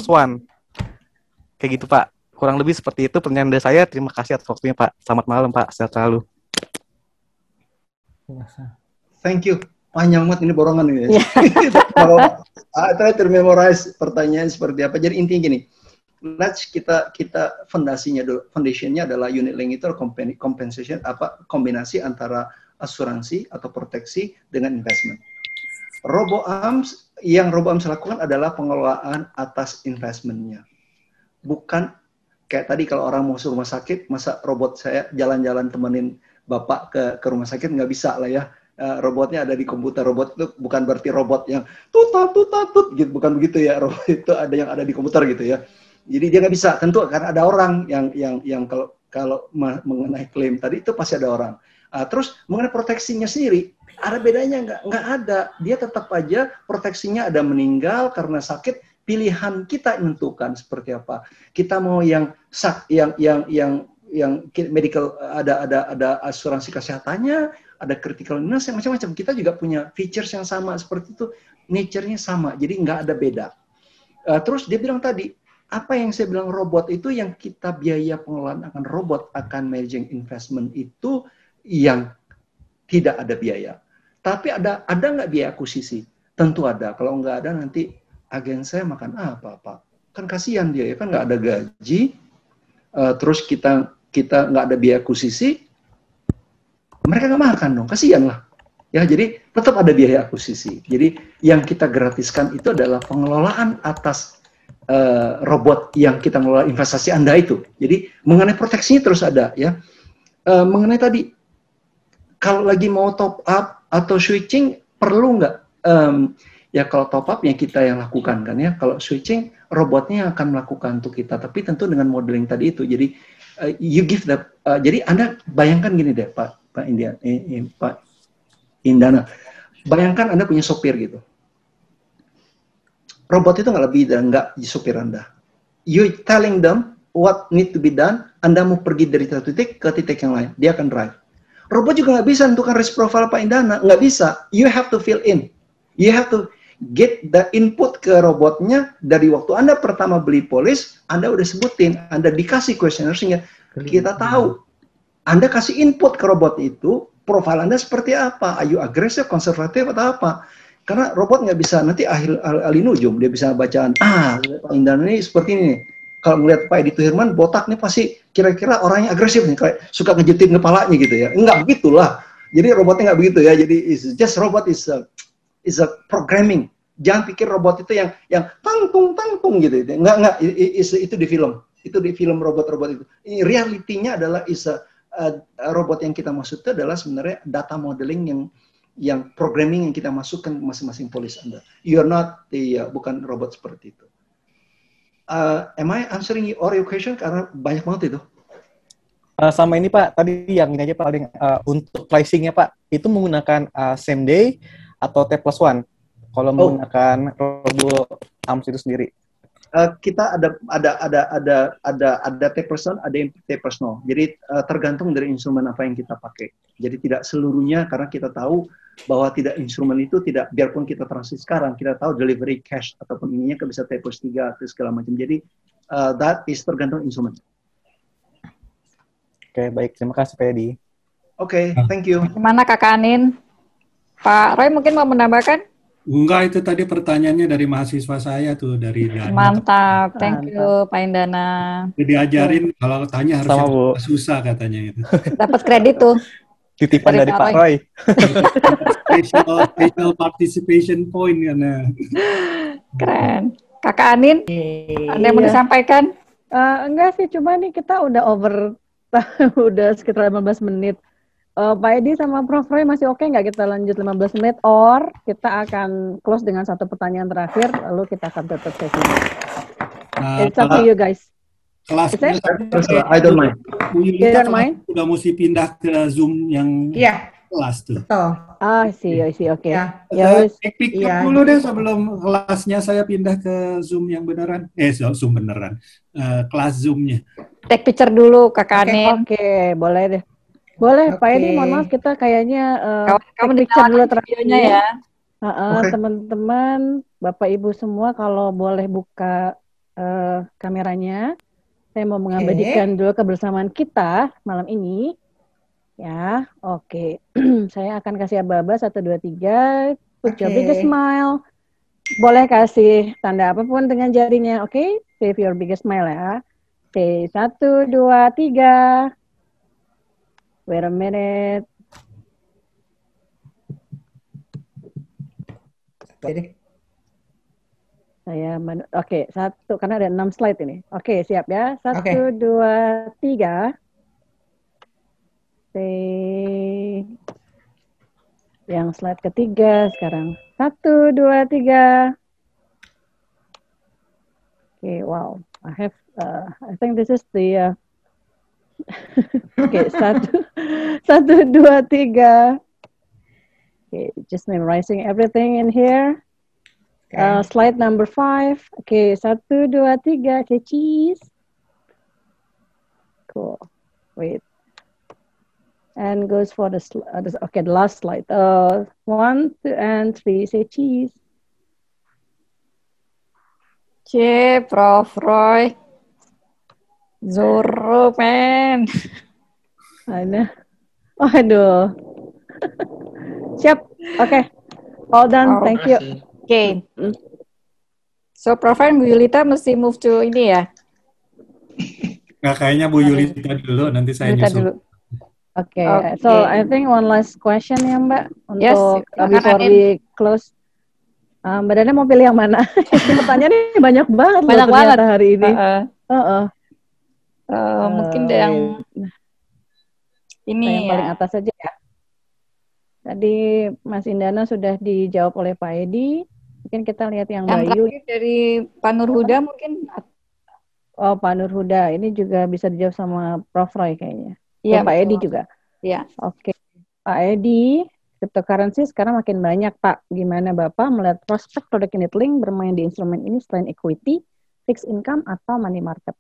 kayak gitu Pak, kurang lebih seperti itu pertanyaan dari saya. Terima kasih atas waktunya Pak, selamat malam Pak, sehat selalu. Thank you, panjang banget ini borongan ini. Try to memorize pertanyaan seperti apa. Jadi intinya gini, let's kita fondasinya dulu. Foundationnya adalah unit link itu compensation kombinasi antara asuransi atau proteksi dengan investment. RoboArms yang RoboArms lakukan adalah pengelolaan atas investmentnya. Bukan kayak tadi kalau orang mau ke rumah sakit, masa robot saya jalan-jalan temenin bapak ke rumah sakit, nggak bisa lah ya. Robotnya ada di komputer. Robot itu bukan berarti robot yang tut gitu, bukan begitu ya. Robot itu ada yang ada di komputer gitu ya. Jadi dia nggak bisa, tentu karena ada orang yang kalau mengenai klaim tadi itu pasti ada orang. Terus mengenai proteksinya sendiri, ada bedanya nggak ada. Dia tetap aja proteksinya ada meninggal karena sakit. Pilihan kita menentukan seperti apa. Kita mau yang medical ada asuransi kesehatannya, ada critical illness yang macam-macam. Kita juga punya features yang sama seperti itu, nature-nya sama. Jadi nggak ada beda. Terus dia bilang tadi, apa yang saya bilang robot itu yang kita biaya pengelolaan akan robot akan managing investment itu yang tidak ada biaya. Tapi ada nggak biaya akuisisi? Tentu ada. Kalau nggak ada nanti agen saya makan apa Pak? Kan kasihan dia ya kan nggak ada gaji. Terus kita nggak ada biaya akuisisi, mereka nggak makan dong. Kasihan lah. Ya jadi tetap ada biaya akuisisi. Jadi yang kita gratiskan itu adalah pengelolaan atas robot yang kita ngelola investasi Anda itu. Jadi mengenai proteksinya terus ada ya. Mengenai tadi kalau lagi mau top up atau switching perlu nggak? Ya kalau top up ya kita yang lakukan kan ya. Kalau switching robotnya akan melakukan untuk kita. Tapi tentu dengan modeling tadi itu. Jadi you give the. Jadi Anda bayangkan gini deh Pak Indana. Bayangkan Anda punya sopir gitu. Robot itu nggak lebih dan nggak supir Anda. You telling them what need to be done. Anda mau pergi dari satu titik ke titik yang lain. Dia akan drive. Robot juga nggak bisa menentukan risk profile Pak Indana. Nggak bisa. You have to fill in. You have to get the input ke robotnya dari waktu Anda pertama beli polis, Anda udah sebutin, Anda dikasih questionnaire sehingga kita tahu. Anda kasih input ke robot itu, profil Anda seperti apa? Are you agresif, konservatif, atau apa? Karena robot nggak bisa, nanti ahli nujum, dia bisa bacaan, Pak Indana ini seperti ini. Kalau melihat Pak Edi Tuhirman, botak nih pasti kira-kira orangnya agresif nih, kayak suka ngejetin kepalanya gitu ya. Enggak begitulah. Jadi robotnya nggak begitu ya. Jadi just robot is a programming. Jangan pikir robot itu yang tangtung gitu. Enggak, itu di film. Itu di film robot-robot itu. Ini realitinya adalah robot yang kita maksud itu adalah sebenarnya data modeling yang yang programming yang kita masukkan masing-masing polis Anda. You're not bukan robot seperti itu. Am I answering your question? Karena banyak banget itu. Sama ini Pak, tadi yang ini aja Pak, untuk pricing-nya Pak, itu menggunakan same day atau T+1 kalau menggunakan Robo Arms itu sendiri? Kita ada T+1, ada yang T+0. Jadi tergantung dari instrumen apa yang kita pakai. Jadi tidak seluruhnya, karena kita tahu bahwa tidak instrumen itu tidak, biarpun kita transit sekarang, kita tahu delivery cash ataupun ininya bisa T+3 atau segala macam. Jadi that is tergantung instrumen. Oke, baik. Terima kasih, Pak Edi. Oke, thank you. Gimana Kakak Anin? Pak Roy mungkin mau menambahkan? Enggak, itu tadi pertanyaannya dari mahasiswa saya tuh, dari Dana. Mantap, thank you Pak Indana. Diajarin kalau tanya harus susah katanya itu. Dapat kredit tuh. Titipan dari Pak Roy. Special participation point karena. Keren. Kakak Anin, ada yang mau disampaikan? Enggak sih, cuma nih kita udah over udah sekitar 15 menit. Pak Edi sama Prof. Roy masih oke nggak kita lanjut 15 menit? Or kita akan close dengan satu pertanyaan terakhir, lalu kita akan tutup sesi. It's up to you guys. Kelasnya I don't mind. You don't mind? Udah mesti pindah ke Zoom yang kelas tuh. I see, oke. Pick up dulu deh sebelum kelasnya saya pindah ke Zoom yang beneran. Zoom beneran. Kelas Zoom-nya. Take picture dulu, Kakak Anin. Oke, boleh deh. Boleh, Pak Edi, mohon maaf kita kayaknya kamu picture dulu terakhirnya ya. Teman-teman, Bapak Ibu semua kalau boleh buka kameranya. Saya mau mengabadikan dulu kebersamaan kita malam ini. Ya, oke. Saya akan kasih aba-aba 1, 2, 3. Put your biggest smile. Boleh kasih tanda apapun dengan jarinya, oke? Save your biggest smile ya. Oke, 1, 2, 3. Wait a minute. Oke, 1, karena ada 6 slide ini. Oke, siap ya. 1, 2, 3. Yang slide ketiga sekarang. 1, 2, 3. Okay, wow. I think this is the okay, 1, 2, 3. Okay, just memorizing everything in here. Slide number 5. Okay, 1, 2, 3. Okay, cheese. Cool. Wait. And goes for the the last slide. 1, 2, and 3. Say cheese. Prof. Roy. Zoro, men. Aduh. Siap. Oke. All done. Thank you. Oke. So, Prof. and Bu Yulita mesti move to ini ya? Nggak, kayaknya Bu Yulita dulu, nanti saya nyusul. Oke. So I think one last question ya Mbak, untuk before we close. Mbak Dana mau pilih yang mana? Pertanyaannya banyak banget. Banyak banget hari ini. Mungkin yang ini yang paling atas saja ya. Tadi Mas Indana sudah dijawab oleh Pak Edi. Mungkin kita lihat yang Bayu. Dari Pak Nurhuda mungkin. Oh, Pak Nurhuda. Ini juga bisa dijawab sama Prof. Roy kayaknya. Iya, Pak Edi juga. Iya. Oke. Pak Edi, cryptocurrency sekarang makin banyak, Pak. Gimana Bapak melihat prospek produk unit link bermain di instrumen ini selain equity, fixed income, atau money market?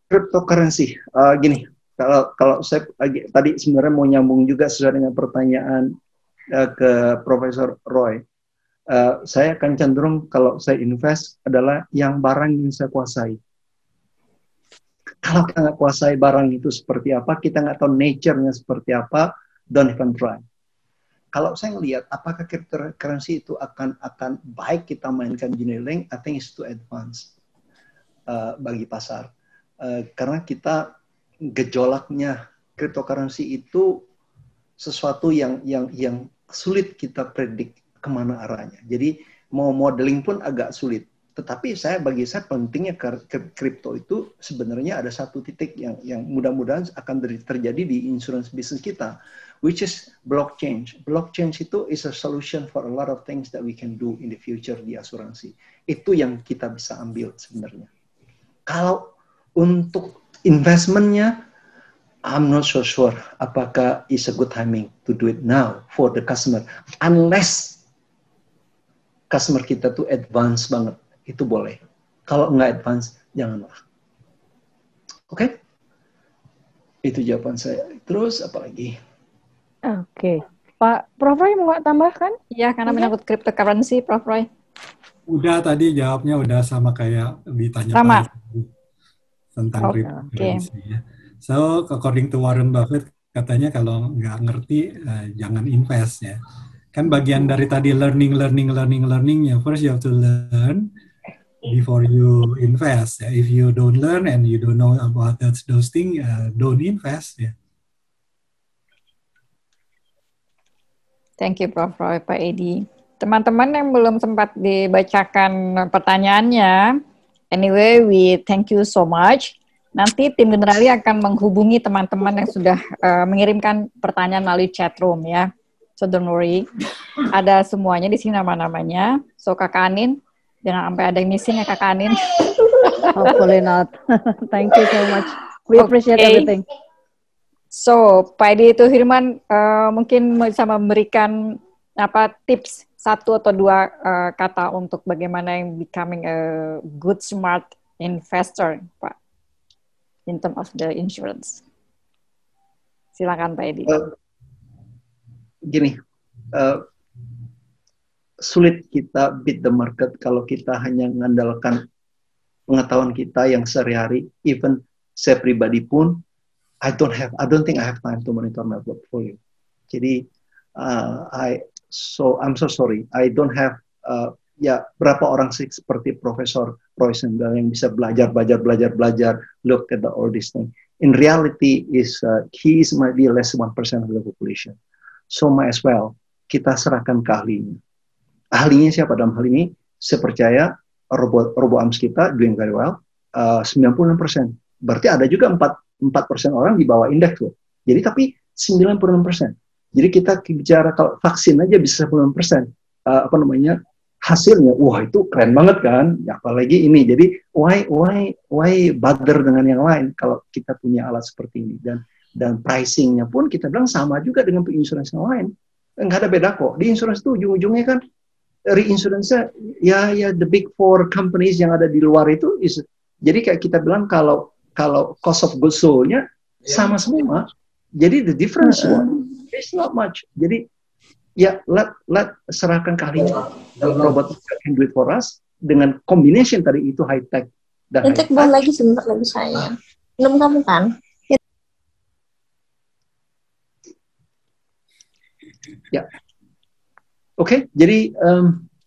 Cryptocurrency. Gini, kalau saya tadi sebenarnya mau nyambung juga sesuai dengan pertanyaan ke Profesor Roy. Saya akan cenderung kalau saya invest adalah yang barang yang saya kuasai. Kalau kita nggak kuasai barang itu seperti apa, kita nggak tahu nature-nya seperti apa, don't even try. Kalau saya ngelihat apakah cryptocurrency itu akan baik kita mainkan unit link, I think it's too advanced bagi pasar. Karena kita gejolaknya cryptocurrency itu sesuatu yang sulit kita predik kemana arahnya. Jadi mau modeling pun agak sulit. Tetapi bagi saya pentingnya kripto itu sebenarnya ada satu titik yang mudah-mudahan akan terjadi di insurance business kita, which is blockchain. Blockchain itu is a solution for a lot of things that we can do in the future di asuransi. Itu yang kita bisa ambil sebenarnya. Kalau untuk investmentnya, I'm not so sure apakah it's a good timing to do it now for the customer, unless customer kita tuh advance banget. Itu boleh. Kalau nggak advance, janganlah. Oke? Itu jawaban saya. Terus apa lagi? Oke. Pak Prof Roy mau tambahkan? Iya, karena menyangkut cryptocurrency, Prof Roy. Udah tadi jawabnya udah sama kayak ditanya sama. Tentang cryptocurrency. Ya. So, according to Warren Buffett, katanya kalau nggak ngerti, jangan invest ya. Kan bagian dari tadi learningnya. First you have to learn before you invest. If you don't learn and you don't know about those things, don't invest. Thank you, Prof Roy, Pak Edi. Teman-teman yang belum sempat dibacakan pertanyaannya, anyway, we thank you so much. Nanti tim Generali akan menghubungi teman-teman yang sudah mengirimkan pertanyaan melalui chat room ya. So don't worry, ada semuanya di sini nama-namanya. So Kakak Anin, jangan sampai ada yang missing ya Kakak Anin. Hopefully not. Thank you so much. We appreciate everything. So Pak Edi itu Hirman mungkin bisa memberikan tips 1 atau 2 kata untuk bagaimana yang becoming a good smart investor, Pak, in terms of the insurance. Silakan Pak Edi. Gini, sulit kita beat the market kalau kita hanya mengandalkan pengetahuan kita yang sehari-hari. Even saya pribadi pun, I don't think I have time to monitor my portfolio. Jadi, I'm so sorry. I don't have, berapa orang sih seperti Profesor Roy Sendal yang bisa belajar, look at all these things. In reality, he might be less than 1% of the population. So might as well kita serahkan ke ahlinya. Ahlinya siapa dalam hal ini? Saya percaya RoboArms kita doing very well, 96%. Berarti ada juga 4% orang di bawah indeks loh. Jadi tapi 96%. Jadi kita bicara kalau vaksin aja bisa 96%. Hasilnya, wah itu keren banget kan? Ya, apalagi ini. Jadi why bother dengan yang lain kalau kita punya alat seperti ini dan pricingnya pun kita bilang sama juga dengan insurance yang lain. Nggak ada beda kok. Di insurance itu ujung-ujungnya kan reinsurance-nya ya the big four companies yang ada di luar itu jadi kayak kita bilang kalau cost of goods sold-nya sama semua. Jadi the difference is not much. Jadi ya let serahkan ke ahlinya. Robot can do it for us dengan combination tadi itu high tech dan high tech. Lagi sebentar lagi saya. Belum kamu kan? Ya, oke. Jadi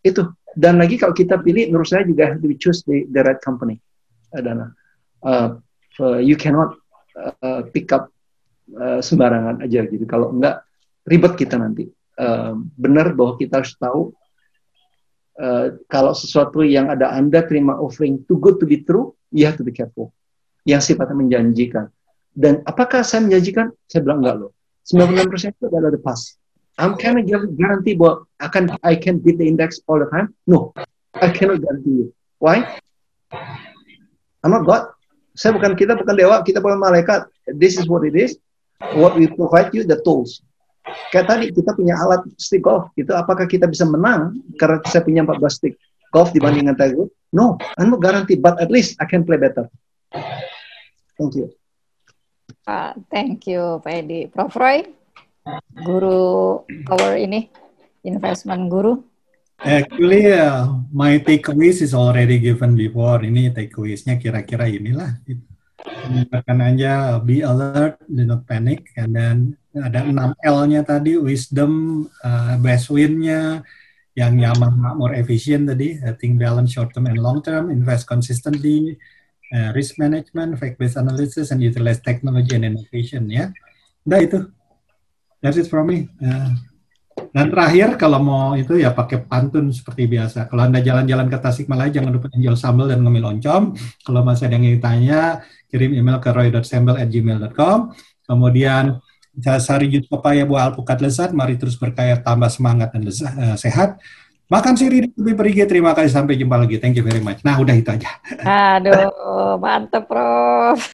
itu dan lagi kalau kita pilih, menurut saya juga have to choose the right company. Dana, you cannot pick up sembarangan aja gitu. Kalau enggak ribet kita nanti. Benar bahwa kita harus tahu kalau sesuatu yang ada Anda terima offering too good to be true, you have to be careful. Yang sifatnya menjanjikan. Dan apakah saya menjanjikan? Saya bilang enggak loh. 96% itu adalah the past. I'm kind of guarantee bahwa I can beat the index all the time. No, I cannot guarantee you. Why? I'm not God. Kita bukan dewa, kita bukan malaikat. This is what it is. What we provide you the tools. Kayak tadi kita punya alat stick golf, gitu. Apakah kita bisa menang karena saya punya 14 stick golf dibandingkan Tiger? No, I'm not guarantee, but at least I can play better. Thank you. Thank you, Pak Edi. Prof Roy, guru our ini investment guru. Actually, my takeaways is already given before. Ini takeaways-nya kira-kira inilah. Ingatkan aja, be alert, do not panic. And then ada 6 L-nya tadi, wisdom, best win-nya, yang nyaman, makmur, efisien tadi, think balance short term and long term, invest consistently, risk management, fact-based analysis, and utilize technology and innovation. Ya, udah itu. That's it from me. Dan terakhir, kalau mau itu ya pakai pantun seperti biasa. Kalau Anda jalan-jalan ke Tasikmalaya, jangan lupa jual sambal dan ngemil oncom. Kalau masih ada yang ingin tanya, kirim email ke roy.sambal@gmail.com. Kemudian, Sari Jus Papaya Buah Alpukat Lezat, mari terus berkaya, tambah semangat dan sehat. Makan siri lebih perigi, terima kasih, sampai jumpa lagi. Thank you very much. Nah, udah itu aja. Aduh, mantep, Prof.